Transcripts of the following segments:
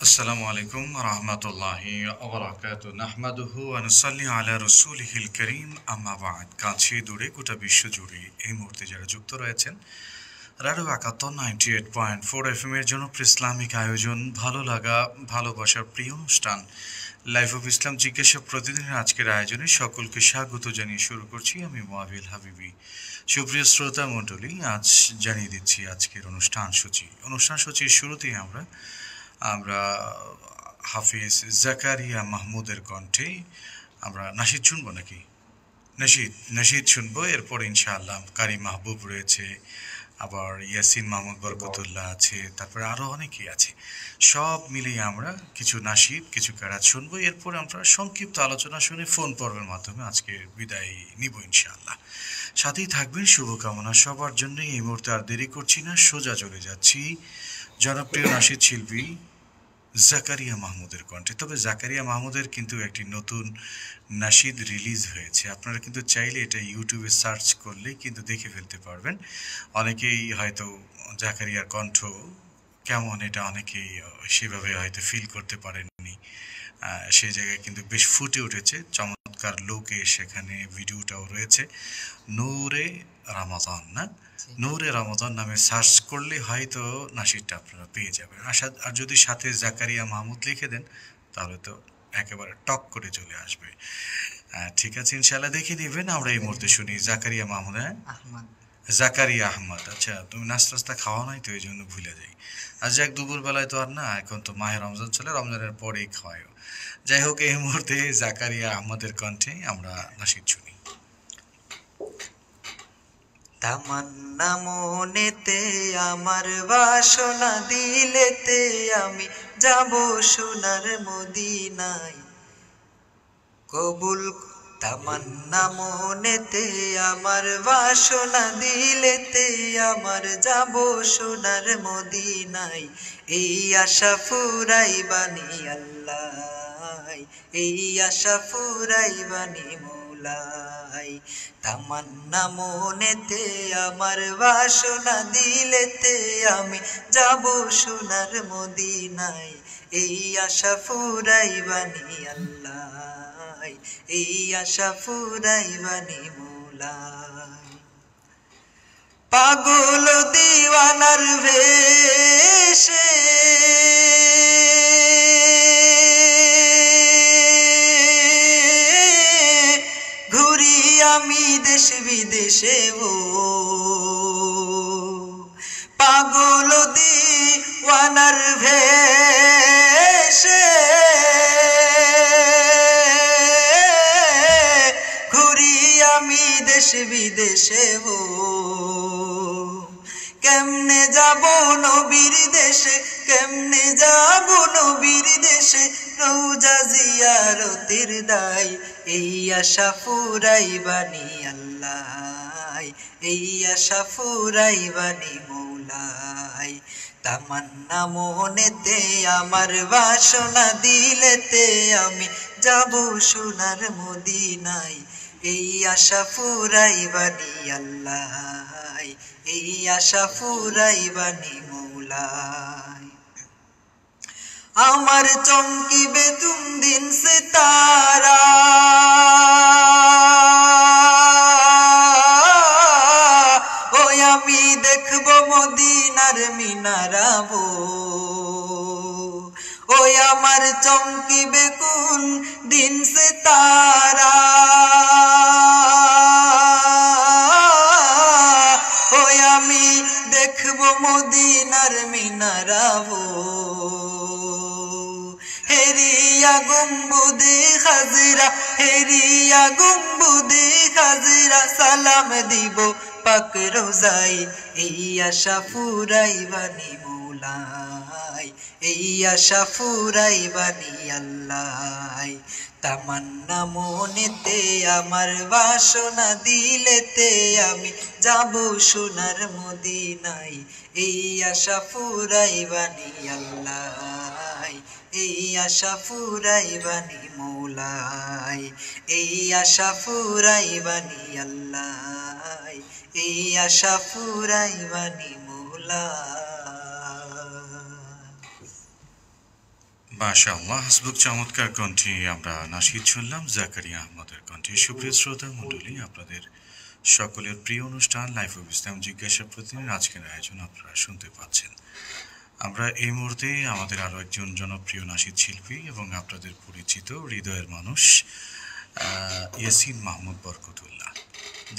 আসসালামু আলাইকুম রহমতুল্লাহি ওবরাকাতু নাহমাদুহু ওয়া নুসাল্লি আলা রাসূলিহিল কারীম আম্মা বা'দ। কাছে দূরে গোটা বিশ্ব জুড়ে এই মুহূর্তে যারা যুক্ত রয়েছেন রেডিও একাত্তর 98.4 এফএম এর জনপ্রিয় ইসলামিক আয়োজন ভালো লাগা ভালোবাসার প্রিয় অনুষ্ঠান লাইফ অফ ইসলাম জিজ্ঞাসা প্রতিদিনের আজকের আয়োজনে সকলকে স্বাগত জানিয়ে শুরু করছি আমি মুআবিল হাবিবি। সুপ্রিয় শ্রোতা মণ্ডলী, আজ জানিয়ে দিচ্ছি আজকের অনুষ্ঠান সূচির শুরুতেই আমরা আমরা হাফিজ জাকারিয়া মাহমুদের কণ্ঠে আমরা নাশিদ শুনবো নাকি? নাশিদ শুনবো, এরপর ইনশাআল্লাহ কারি মাহবুব রয়েছে, আবার ইয়াসিন মাহমুদ বরকতুল্লাহ আছে, তারপরে আরও অনেকেই আছে। সব মিলিয়ে আমরা কিছু নাশিদ কিছু কারাত শুনবো, এরপর আমরা সংক্ষিপ্ত আলোচনা শুনে ফোন পর্বের মাধ্যমে আজকে বিদায় নিব ইনশাআল্লাহ। সাথেই থাকবেন, শুভকামনা সবার জন্য। এই মুহূর্তে আর দেরি করছি না, সোজা চলে যাচ্ছি জনপ্রিয় নাশিদ শিল্পী জাকারিয়া মাহমুদের কণ্ঠে। তবে জাকারিয়া মাহমুদের কিন্তু একটি নতুন নাশিদ রিলিজ হয়েছে, আপনারা কিন্তু চাইলে এটা ইউটিউবে সার্চ করলেই কিন্তু দেখে ফেলতে পারবেন। অনেকেই হয়তো জাকারিয়ার কণ্ঠ কেমন এটা অনেকেই সেভাবে হয়তো ফিল করতে পারেননি, সেই জায়গায় কিন্তু বেশ ফুটে উঠেছে, চমৎকার লোকে সেখানে ভিডিওটাও রয়েছে। নূরে রমাদান, না নূরে রমাদান নামে সার্চ করলে হয়তো নাশিদটা আপনারা পেয়ে যাবেন। আর যদি সাথে জাকারিয়া মাহমুদ লিখে দেন তাহলে তো একেবারে টক করে চলে আসবে। ঠিক আছে, ইনশাল্লাহ দেখে নেবেন। আমরা এই মুহূর্তে শুনি জাকারিয়া মাহমুদ। হ্যাঁ, জাকারিয়া আহমদ। আচ্ছা, তুমি নাস্তা খাওয়া নাই তো এই জন্য ভুলে যাই। আর যাক, দুপুরবেলায় তো আর না, এখন তো মাহে রমজান চলে, রমজানের পরেই খাওয়ায়। যাই হোক, এই মুহূর্তে জাকারিয়া আহমদের কণ্ঠে আমরা নাশিদ শুনি। তামান্না মনেতে আমার বাসনা দিলেতে আমি যাব সোনার মদিনায় কবুল। তামান্না মনেতে আমার বাসনা দিলেতে আমার যাব সোনার মদিনায়। এই আশা ফুরাই বানি আল্লাহ, এই আশা ফুরাই বানি মৌলাই। তামান্না মনেতে আমার বাসনা দিলেতে আমি যাব সোনার মদিনায়। এই আশা ফুরাই বানি আল্লাহ, এই আশা ফুরাই বানি মৌলাই। পাগল দিওয়ানার ভেশে ঘুরি আমি দেশ বিদেশে, ও পাগল দিওয়ানার ভেশে ঘুরি আমি দেশ বিদেশে, ও কেমনে যাব নবীর দেশে, কেমনে যাব নবীর দেশে, রওজা জিয়ারতের দায়। এই আশা ফুরাই বানি আল্লাহ, এই আশা ফুরাই বানি মৌলাই। তামান্না মনেতে আমার বাসনা দিলেতে আমি যাব সোনার মদিনায়। এই আশা ফুরাই বানি আল্লাহ, এই আশা ফুরাই বানি মৌলাই। আমার চমকিবে তুম দিন সে তারা, ওই আমি দেখব মদিনার মিনারাবো। ওই আমার চমকিবে কোন দিন সে তারা, ওই আমি দেখব মদিনার মিনারাবো। হেরিয়া গুম্বুদে খাজরা, হেরিয়া গুম্বুদে খাজরা, সালাম দিব পাক রোজাই। এই আশা ফুরাই বানি মৌলাই, এই আশা ফুরাই বানি আল্লাহ। তামান্না মনেতে আমার বাসনা দিলেতে আমি যাব সোনার মদিনায়। এই আশা ফুরাই বানি আল্লাহ, এই আশা ফুরাই বানি মৌলাই। এই আশা ফুরাই বানি আল্লাহ, এই আশা ফুরাই বানি মৌলাই। মাশাআল্লাহ, হাসবুক চমৎকার কণ্ঠে আমরা নাশিদ শুনলাম জাকারিয়া আহমদের কণ্ঠে। সুপ্রিয় শ্রোতা মণ্ডলী, আপনাদের সকলের প্রিয় অনুষ্ঠান লাইফ অফ ইসলাম জিজ্ঞাসা প্রতিদিন আজকের আয়োজন আপনারা শুনতে পাচ্ছেন। আমরা এই মুহূর্তে আমাদের আরও একজন জনপ্রিয় নাশিদ শিল্পী এবং আপনাদের পরিচিত হৃদয়ের মানুষ ইয়াসিন মাহমুদ বরকতুল্লাহ,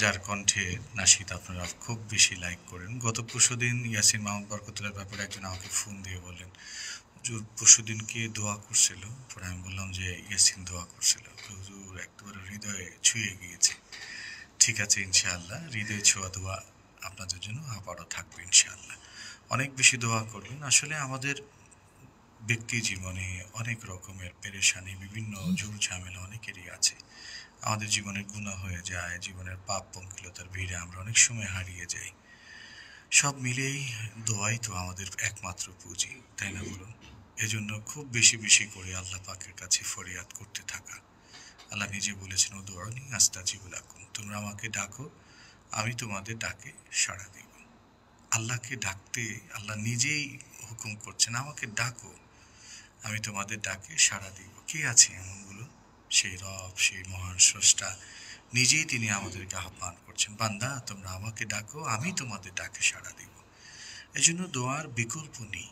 যার কণ্ঠে নাশিদ আপনারা খুব বেশি লাইক করেন। গত পরশুদিন ইয়াসিন মাহমুদ বরকতুল্লাহর ব্যাপারে একজন আমাকে ফোন দিয়ে বললেন, হুজুর পরশুদিনকে দোয়া করছিল। পরে আমি বললাম যে ইয়াসিন দোয়া করছিল, হুজুর একেবারে হৃদয়ে ছুঁয়ে গিয়েছে। ঠিক আছে, ইনশাআল্লাহ হৃদয়ে ছোঁয়া দোয়া আপনাদের জন্য আবারও থাকবে ইনশাআল্লাহ। অনেক বেশি দোয়া করবেন। আসলে আমাদের ব্যক্তি জীবনে অনেক রকমের পেরেশানি, বিভিন্ন ঝুল ঝামেলা অনেকেরই আছে। আমাদের জীবনের গুনাহ হয়ে যায়, জীবনের পাপ পঙ্কিলতার ভিড়ে আমরা অনেক সময় হারিয়ে যাই। সব মিলেই দোয়াই তো আমাদের একমাত্র পুঁজি, তাই না বলুন? এজন্য খুব বেশি বেশি করে আল্লাহ পাকের কাছে ফরিয়াদ করতে থাকা। আল্লাহ নিজে বলেছেন, উদউনি আস্তাজিবু লাকুম, তোমরা আমাকে ডাকো, আমি তোমাদের ডাকে সাড়া দিব। আল্লাহকে ডাকতে আল্লাহ নিজেই হুকুম করছেন, আমাকে ডাকো, আমি তোমাদের ডাকে সাড়া দিব। কে আছে এমন বলুন? সেই রব, সেই মহান স্রষ্টা নিজেই তিনি আমাদেরকে আহ্বান করছেন, বান্দা তোমরা আমাকে ডাকো, আমি তোমাদের ডাকে সাড়া দিব। এজন্য দোয়ার বিকল্প নেই।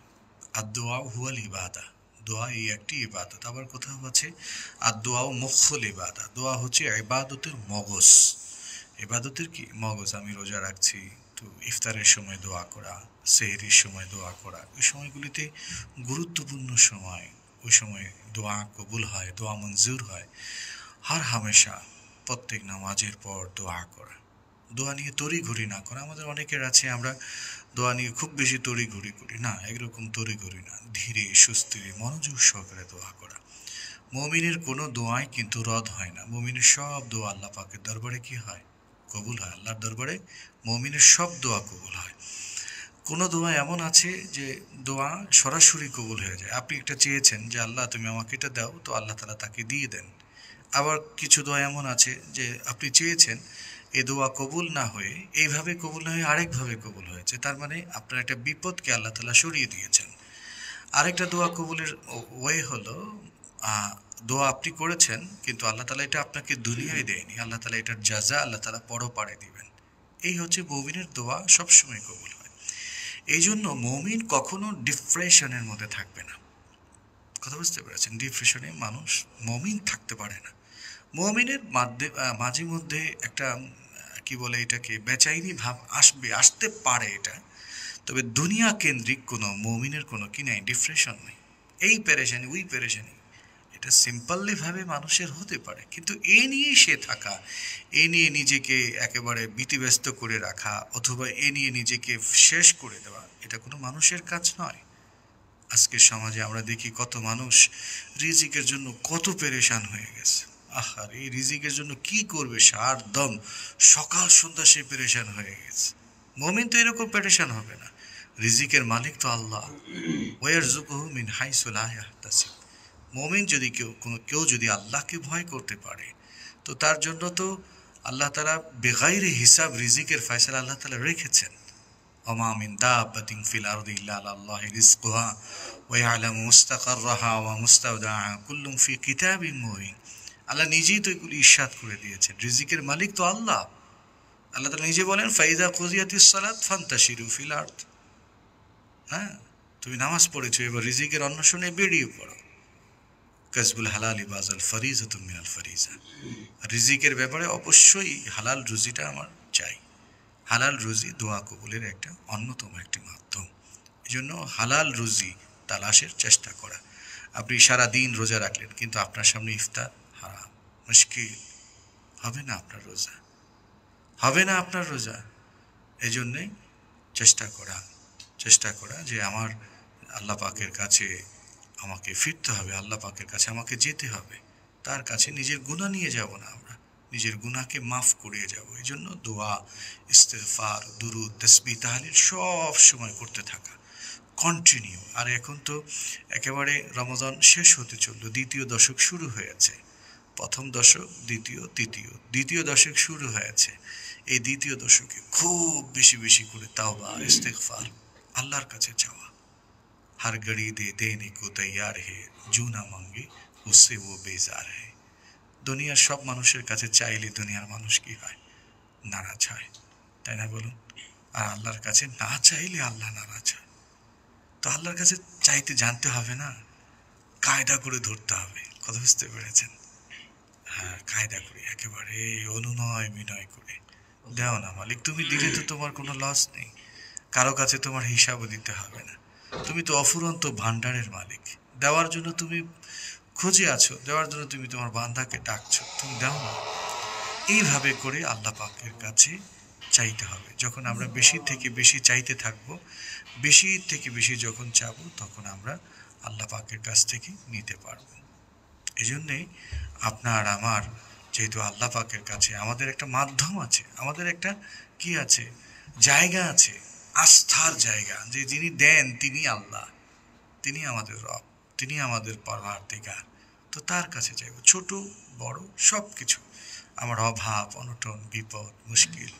আর দোয়া হুয়াল ইবাদা, দোয়া এই একটি ইবাদত। আবার কোথাও আছে আর দোয়াও মুখল ইবাদা, দোয়া হচ্ছে ইবাদতের মগজ। ইবাদতের কি মগজ? আমি রোজা রাখছি, তো ইফতারের সময় দোয়া করা, সেহরির সময় দোয়া করা, ওই সময়গুলিতে গুরুত্বপূর্ণ সময়, ওই সময় দোয়া কবুল হয়, দোয়া মঞ্জুর হয়। হর হামেশা প্রত্যেক নামাজের পর দোয়া করা, দোয়া নিয়ে তড়িঘড়ি না করা। আমাদের অনেকের আছে আমরা দোয়া নিয়ে খুব বেশি তড়িঘড়ি করি, না এরকম তড়িঘড়ি না, ধীরে সুস্থিরে মনোযোগ সহকারে দোয়া করা। মুমিনের কোনো দোয়াই কিন্তু রদ হয় না। মুমিনের সব দোয়া আল্লাহ পাকের দরবারে কি হয়? কবুল হয়। আল্লাহর দরবারে মুমিনের সব দোয়া কবুল হয়। কোনো দোয়া এমন আছে যে দোয়া সরাসরি কবুল হয়ে যায়। আপনি একটা চেয়েছেন যে আল্লাহ তুমি আমাকে এটা দাও, তো আল্লাহ তাআলা তাকে দিয়ে দেন। আবার কিছু দোয়া এমন আছে যে আপনি চেয়েছেন, এ দোয়া কবুল না হয়ে এইভাবে কবুল না হয়ে আরেকভাবে কবুল হয়েছে, তার মানে আপনার একটা বিপদকে আল্লাহ তাআলা সরিয়ে দিয়েছেন। আরেকটা দোয়া কবুলের ওয়ে হলো, দোয়া আপনি করেছেন কিন্তু আল্লাহ তাআলা এটা আপনাকে দুনিয়ায় দেয়নি, আল্লাহ তাআলা এটার জাযা আল্লাহ তাআলা পরপারে দিবেন। এই হচ্ছে মুমিনের দোয়া সবসময় কবুল হয়। এই জন্য মুমিন কখনো ডিপ্রেশনের মধ্যে থাকবে না। কথা বুঝতে পেরেছেন? ডিপ্রেশনে মানুষ, মুমিন থাকতে পারে না। মুমিনের মাঝে মধ্যে একটা কি বলে এটাকে, বেচাইনি ভাব আসবে, আসতে পারে এটা। তবে দুনিয়া কেন্দ্রিক কোনো মুমিনের কোনো কি নাই, ডিপ্রেশন নেই। এই পেরেশানি ওই পেরেশানি, এটা সিম্পললি ভাবে মানুষের হতে পারে, কিন্তু এ নিয়েই সে থাকা, এ নিয়ে নিজেকে একেবারে ব্যতিব্যস্ত করে রাখা, অথবা এ নিয়ে নিজেকে শেষ করে দেওয়া, এটা কোনো মানুষের কাজ নয়। আজকের সমাজে আমরা দেখি কত মানুষ রিজিকের জন্য কত পেরেশান হয়ে গেছে। আহার, এই রিজিকের জন্য কি করবে, সার দম সকাল সন্ধ্যা সে পেরেশান হয়ে গেছে। মুমিন তো এরকম পেরেশান হবে না। রিজিকের মালিক তো আল্লাহ। ওয়ারযুকুহু মিন হাইসু লা ইয়াহতাসিব। মুমিন যদি কেউ যদি আল্লাহকে ভয় করতে পারে, তো তার জন্য তো আল্লাহ তাআলা বেগাইরে হিসাব রিজিকের ফয়সালা আল্লাহ তাআলা রেখেছেন। ওমা মিন দাব্বাতিন ফিল আরদি ইল্লা আলাল্লাহি রিজকুহা ওয়া ইয়ালামু মুস্তাকাররাহা ওয়া মুস্তাওদাহা কুল্লুম ফি কিতাবিন মুবিন। আল্লাহ নিজেই তো এগুলি ইরশাদ করে দিয়েছেন। রিজিকের মালিক তো আল্লাহ। আল্লাহ তাআলা নিজে বলেন, ফাইযা কুযিয়াতিস সালাত ফান্তাশিরু ফিল আরদ। হ্যাঁ, তুমি নামাজ পড়েছো, এবার রিজিকের অন্বেষণে বেরিয়ে পড়ো। কাসবুল হালালি বাযাল ফরিজাতুম মিনাল ফরিজা। রিজিকের ব্যাপারে অবশ্যই হালাল রুজিটা আমার চাই। হালাল রুজি দোয়া কবুলের একটা অন্যতম একটি মাধ্যম। এই জন্য হালাল রুজি তালাশের চেষ্টা করা। আপনি সারা দিন রোজা রাখলেন, কিন্তু আপনার সামনে ইফতার হারাম, মুশকিল, হবে না আপনার রোজা, হবে না আপনার রোজা। এই জন্যে চেষ্টা করা যে আমার আল্লাহ পাকের কাছে আমাকে ফিরতে হবে, আল্লাহ পাকের কাছে আমাকে যেতে হবে। তার কাছে নিজের গুনাহ নিয়ে যাব না, আমরা নিজের গুনাহকে মাফ করিয়ে যাব। এই জন্য দোয়া, ইস্তেগফার, দুরুদ, তাসবিহ, তাহলিল সব সময় করতে থাকা, কন্টিনিউ। আর এখন তো একেবারে রমজান শেষ হতে চললো, দ্বিতীয় দশক শুরু হয়েছে। প্রথম দশক, দ্বিতীয়, তৃতীয়, দ্বিতীয় দশক শুরু হয়েছে। এই দ্বিতীয় দশকে খুব বেশি বেশি করে তাওবা, ইস্তেগফার, আল্লাহর কাছে চাওয়া, हर घड़ी दे देने को तैयार है, जो ना मांगे उससे वो बेजार है। দুনিয়ার সব মানুষের কাছে চাইলে দুনিয়ার মানুষ কি হয়? নারাজ হয়, তাই না বলুন? আর আল্লাহর কাছে না চাইলে আল্লাহ নারাজ হয়। তো আল্লাহর কাছে চাইতে জানতে হবে না, কায়দা করে ধরতে হবে। কথা বুঝতে পেরেছেন? হ্যাঁ, কায়দা করে একেবারে অনুনয় বিনয় করে, দেও না মালিক, তুমি দিলে তো তোমার কোনো লস নেই, কারো কাছে তোমার হিসাবও দিতে হবে না, তুমি তো অফুরন্ত ভান্ডারের মালিক, দেওয়ার জন্য তুমি খুঁজে আছো, দেওয়ার জন্য তুমি তোমার বান্দাকে ডাকছো, তুমি দাও না। এইভাবে করে আল্লাহ পাকের কাছে চাইতে হবে। যখন আমরা বেশি থেকে বেশি চাইতে থাকবো, বেশি থেকে বেশি যখন চাবো, তখন আমরা আল্লাহ পাকের কাছ থেকে নিতে পারবো। এই জন্যেই আপনার আমার, যেহেতু আল্লাহ পাকের কাছে আমাদের একটা মাধ্যম আছে, আমাদের একটা কি আছে, জায়গা আছে, আস্থার জায়গা, যে যিনি দেন তিনি আল্লাহ, তিনি আমাদের রব, তিনি আমাদের পরওয়ারদিগার। তো তার কাছে চাইব, ছোট বড় সব কিছু, আমার অভাব অনটন বিপদ মুশকিল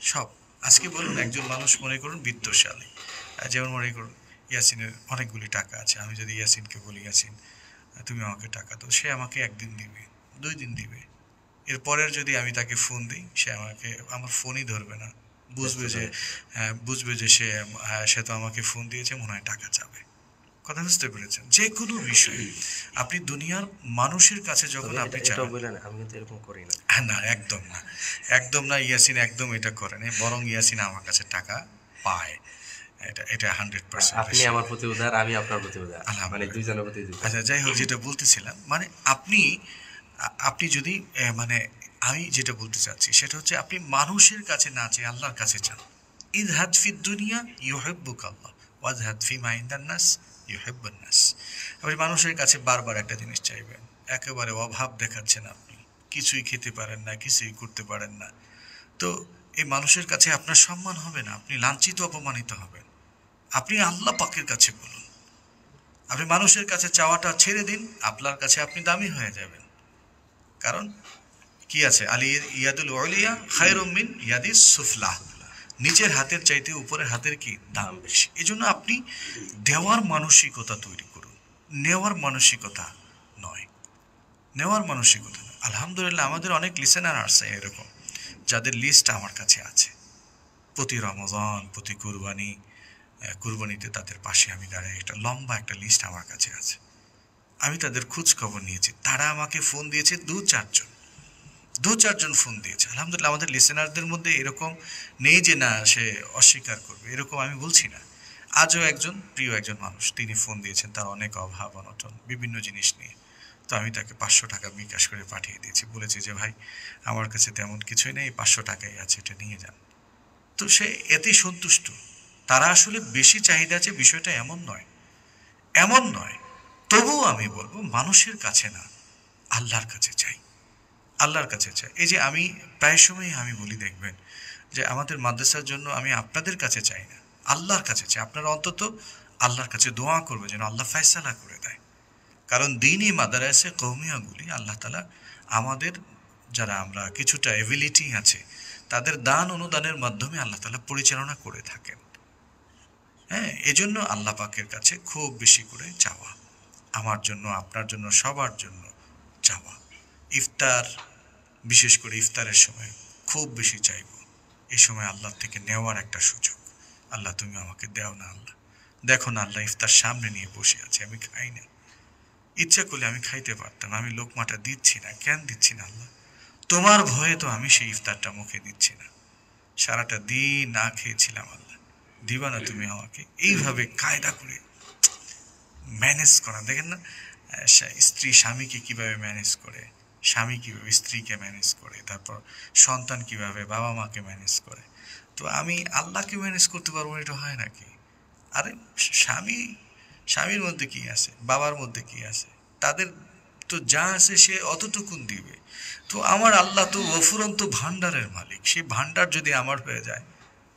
সব। আজকে বলুন, একজন মানুষ মনে করুন বিত্তশালী, যেমন মনে করুন ইয়াসিনের অনেকগুলি টাকা আছে, আমি যদি ইয়াসিনকে বলি ইয়াসিন তুমি আমাকে টাকা দাও, সে আমাকে একদিন দিবে, 2 দিন দিবে, এরপরের যদি আমি তাকে ফোন দিই সে আমাকে, আমার ফোনই ধরবে না, বুঝবে যে সে তো আমাকে ফোন দিয়েছে, মনে হয় টাকা চাবে। কথা বুঝতে পেরেছেন? যে কোনো বিষয়ে আপনি দুনিয়ার মানুষের কাছে যখন আপনি বলেন, আমি কিন্তু এরকম করি না। না, একদম না, একদম না, ইয়াসিন একদম এটা করে না, বরং ইয়াসিন আমার কাছে টাকা পায়, এটা 100%। আপনি আমার প্রতি উদার, আমি আপনার প্রতি উদার, মানে দুইজনের প্রতি উদার। আচ্ছা, যাই হোক, যেটা বলতেছিলাম, মানে আপনি যদি মানে আমি যেটা বলতে চাচ্ছি সেটা হচ্ছে, আপনি মানুষের কাছে না চেয়ে আল্লাহর কাছে চান। ইযহাদ ফিদ দুনিয়া ইউহিব্বুকা আল্লাহ ওয়াযহাদ ফিমা ইনদান নাস ইউহিব্বুন নাস। আপনি মানুষের কাছে বারবার একটা জিনিস চাইবেন, একেবারে অভাব দেখাচ্ছেন, আপনি কিছুই খেতে পারেন না, কিছুই করতে পারেন না, তো এই মানুষের কাছে আপনার সম্মান হবে না, আপনি লাঞ্ছিত অপমানিত হবেন। আপনি আল্লাহ পাকের কাছে বলুন, আপনি মানুষের কাছে চাওয়াটা ছেড়ে দিন, আল্লাহর কাছে আপনি দামি হয়ে যাবেন। কারণ কি আছে, ইয়াদুল উলিয়া খায়রুম মিন ইয়াদিস সুফলা, নিচের হাতের চাইতে উপরের হাতের কি দাম বেশি। এই জন্য আপনি দেওয়ার মানসিকতা তৈরি করুন, নেওয়ার মানসিকতা নয়, নেওয়ার মানসিকতা নয়। আলহামদুলিল্লাহ, আমাদের অনেক লিসেনার আছে এরকম, যাদের লিস্ট আমার কাছে আছে, প্রতি রমজান প্রতি কুরবানিতে তাদের পাশে আমি দাঁড়াই, একটা লম্বা একটা লিস্ট আমার কাছে আছে, আমি তাদের খোঁজ খবর নিয়েছি, তারা আমাকে ফোন দিয়েছে 2-4 জন ফোন দিয়েছে। আলহামদুলিল্লাহ, আমাদের লিসেনারদের মধ্যে এরকম নেই যে না সে অস্বীকার করবে, এরকম আমি বলছি না। আজও প্রিয় একজন মানুষ, তিনি ফোন দিয়েছেন, তার অনেক অভাব অনটন বিভিন্ন জিনিস নিয়ে, তো আমি তাকে 500 টাকা বিকাশ করে পাঠিয়ে দিয়েছি, বলেছি যে ভাই আমার কাছে তেমন কিছুই নেই, 500 টাকাই আছে, এটা নিয়ে যান। তো সে এতেই সন্তুষ্ট। তারা আসলে বেশি চাহিদা আছে, বিষয়টা এমন নয়। তবুও আমি বলবো, মানুষের কাছে না, আল্লাহর কাছে চাই, আল্লাহর কাছে চাই। এই যে আমি প্রায় সময় আমি বলি, দেখবেন যে আমাদের মাদ্রাসার জন্য আমি আপনাদের কাছে চাই না, আল্লাহর কাছে চাই। আপনারা অন্তত আল্লাহর কাছে দোয়া করবে যেন আল্লাহ ফয়সালা করে দেয়। কারণ দ্বীনি মাদ্রাসা কওমিয়াগুলি আল্লাহ তাআলা আমাদের, যারা আমরা কিছুটা এবিলিটি আছে, তাদের দান অনুদানের মাধ্যমে আল্লাহ তাআলা পরিচালনা করে থাকেন। হ্যাঁ, এজন্য আল্লাহ পাকের কাছে খুব বেশি করে চাওয়া, আমার জন্য, আপনার জন্য, সবার জন্য চাওয়া। ইফতার, বিশেষ করে ইফতারের সময় খুব বেশি চাইব, এই সময় আল্লাহ থেকে নেওয়ার একটা সুযোগ। আল্লাহ তুমি আমাকে দাও না, আল্লাহ দেখো না, আল্লাহ ইফতার সামনে নিয়ে বসে আছে, আমি খাই না, ইচ্ছা করলে আমি খাইতে পারতাম, আমি লোকমাটা দিচ্ছি না, কেন দিচ্ছি না আল্লাহ? তোমার ভয়ে তো আমি সেই ইফতারটা মুখে দিচ্ছি না, সারাটা দিন না খেয়েছিলাম, আল্লাহ দিবা না তুমি আমাকে? এইভাবে কায়দা করে ম্যানেজ করা, দেখেন না স্ত্রী স্বামীকে কিভাবে ম্যানেজ করে, স্বামী কিভাবে স্ত্রীকে ম্যানেজ করে, তারপর সন্তান কিভাবে বাবা মাকে ম্যানেজ করে। তো আমি আল্লাহকে ম্যানেজ করতে পারবো, এটা হয় নাকি? আরে স্বামীর মধ্যে কি আছে, বাবার মধ্যে কি আছে, তাদের তো যা আছে সে অতটুকুন দিবে। তো আমার আল্লাহ তো অফুরন্ত ভান্ডারের মালিক, সেই ভান্ডার যদি আমার হয়ে যায়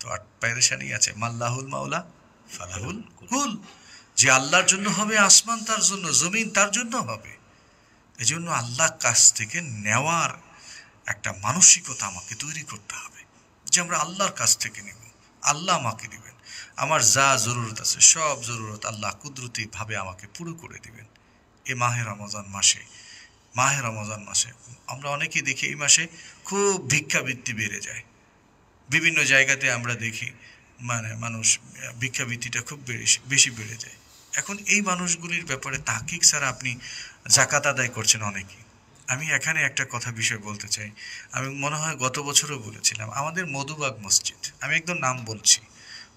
তো আর পেরেশানি আছে। মাল্লাহুল মাওলা ফালাহুল কুল, যে আল্লাহর জন্য হবে আসমান তার জন্য, জমিন তার জন্য হবে। এজন্য আল্লাহর কাছ থেকে নেওয়ার একটা মানসিকতা আমাকে তৈরি করতে হবে, যে আমরা আল্লাহর কাছ থেকে নেব, আল্লাহ আমাকে দিবেন। আমার যা জরুরত আছে সব জরুরত আল্লাহ কুদরতিভাবে আমাকে পুরো করে দিবেন। এই মাহে রমজান মাসে আমরা অনেকেই দেখি এই মাসে খুব ভিক্ষাবৃত্তি বেড়ে যায়। বিভিন্ন জায়গাতে আমরা দেখি মানুষ ভিক্ষাবৃত্তিটা খুব বেশি বেড়ে যায়। এখন এই মানুষগুলির ব্যাপারে তাহকিক ছাড়া আপনি জাকাত আদায় করছেন অনেকেই। আমি এখানে একটা বিষয় বলতে চাই। আমি মনে হয় গত বছরও বলেছিলাম, আমাদের মধুবাগ মসজিদ, আমি একদম নাম বলছি,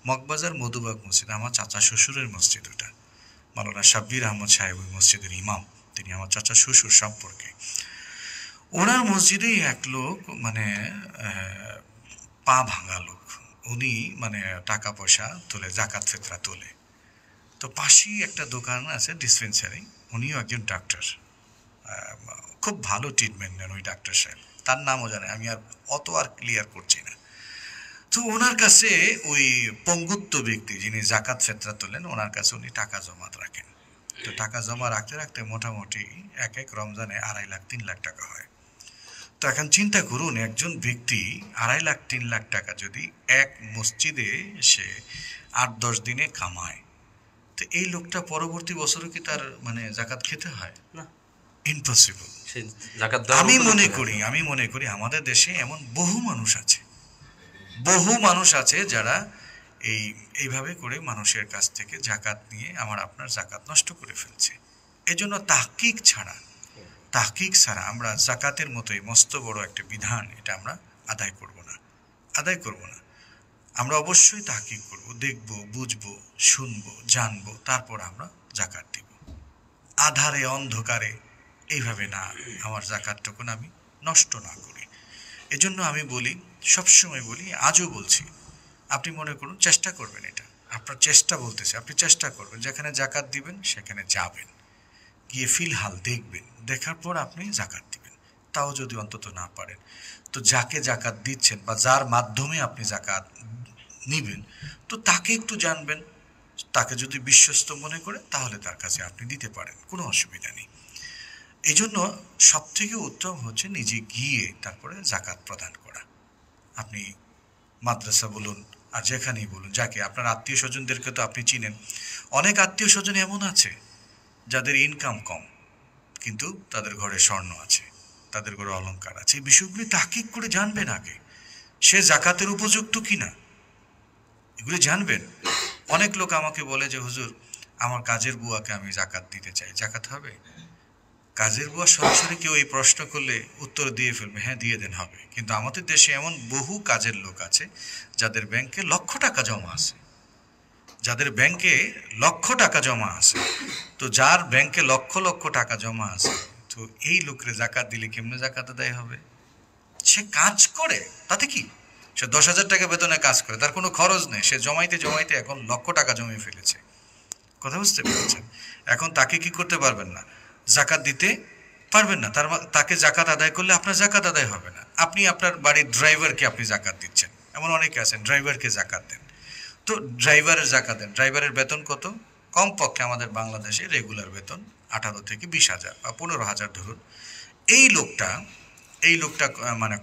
মগবাজার মধুবাগ মসজিদ, আমার চাচা শ্বশুরের মসজিদ। ওটা মাওলানা সাব্বির আহমদ সাহেব ওই মসজিদের ইমাম, তিনি আমার চাচা শ্বশুর সম্পর্কে। ওনার মসজিদেই এক লোক পা ভাঙা লোক, উনি টাকা পয়সা তোলে, জাকাত ফেতরা তোলে। তো পাশেই একটা দোকান আছে ডিসপেন্সারি, উনিও একজন ডাক্তার, খুব ভালো ট্রিটমেন্ট নেন ওই ডাক্তার সাহেব, তার নামও জানে, আমি আর ক্লিয়ার করছি না। তো ওনার কাছে ওই পঙ্গুত্ব ব্যক্তি যিনি জাকাত ফেতরা তোলেন, ওনার কাছে উনি টাকা জমা রাখেন। তো টাকা জমা রাখতে রাখতে মোটামুটি এক রমজানে 2.5 লাখ 3 লাখ টাকা হয়। তো এখন চিন্তা করুন, একজন ব্যক্তি 2.5 লাখ 3 লাখ টাকা যদি এক মসজিদে সে 8-10 দিনে কামায়, তো এই লোকটা পরবর্তী বছরও কি তার জাকাত খেতে হয় না? ইম্পসিবল। আমি মনে করি আমাদের দেশে এমন বহু মানুষ আছে যারা এইভাবে করে মানুষের কাছ থেকে জাকাত নিয়ে আমার আপনার জাকাত নষ্ট করে ফেলছে। এজন্য তাহকিক ছাড়া আমরা জাকাতের মতোই মস্ত বড় একটা বিধান, এটা আমরা আদায় করব না। আমরা অবশ্যই তাহকিক করব, দেখব, বুঝবো, শুনবো, জানবো, তারপর আমরা জাকাত দিব। আধারে অন্ধকারে এইভাবে না, আমার জাকাতটুকু আমি নষ্ট না করি। এজন্য আমি বলি, সবসময় বলি, আজও বলছি, আপনি মনে করুন চেষ্টা করবেন, এটা আপনার চেষ্টা বলতেছে, আপনি চেষ্টা করবেন, যেখানে জাকাত দিবেন সেখানে যাবেন, গিয়ে ফিলহাল দেখবেন, দেখার পর আপনি জাকাত দিবেন। তাও যদি অন্তত না পারেন, তো যাকে জাকাত দিচ্ছেন বা যার মাধ্যমে আপনি জাকাত নিবেন, তো তাকে একটু জানবেন, তাকে যদি বিশ্বস্ত মনে করে তাহলে তার কাছে আপনি দিতে পারেন, কোনো অসুবিধা নেই। এই জন্য সব থেকে উত্তম হচ্ছে নিজে গিয়ে তারপরে জাকাত প্রদান করা। আপনি মাদ্রাসা বলুন আর যেখানেই বলুন, যাকে আপনার আত্মীয় স্বজনদেরকে তো আপনি চিনেন, অনেক আত্মীয় স্বজন এমন আছে যাদের ইনকাম কম, কিন্তু তাদের ঘরে স্বর্ণ আছে, তাদের ঘরে অলংকার আছে। এই বিষয়গুলি তাহকিক করে জানবেন আগে, সে জাকাতের উপযুক্ত কিনা, এগুলি জানবেন। অনেক লোক আমাকে বলে যে হুজুর, আমার কাজের বুয়াকে আমি জাকাত দিতে চাই, জাকাত হবে? কাজের বুয়া সরাসরি কেউ এই প্রশ্ন করলে উত্তর দিয়ে ফেলবে, হ্যাঁ দিয়ে দেন, হবে। কিন্তু আমাদের দেশে এমন বহু কাজের লোক আছে যাদের ব্যাংকে লক্ষ টাকা জমা আছে, তো যার ব্যাংকে লক্ষ লক্ষ টাকা জমা আছে, তো এই লোকের জাকাত দিলে কেমনে জাকাত আদায় হবে? সে কাজ করে, তাতে কি, সে 10,000 টাকা বেতনে কাজ করে, তার কোনো খরচ নেই, সে জমাইতে এখন লক্ষ টাকা জমিয়ে ফেলেছে। কথা বুঝতে পেরেছেন? এখন তাকে কি করতে পারবেন না, জাকাত দিতে পারবেন না। তাকে জাকাত আদায় করলে আপনার জাকাত আদায় হবে না। আপনি আপনার বাড়ির ড্রাইভারকে আপনি জাকাত দিচ্ছেন, এমন অনেকে আছেন, ড্রাইভারকে জাকাত দেন। তো ড্রাইভারের জাকাত দেন, ড্রাইভারের বেতন কত? কমপক্ষে আমাদের বাংলাদেশে রেগুলার বেতন 18 থেকে 20,000 বা 15,000 ধরুন। এই লোকটা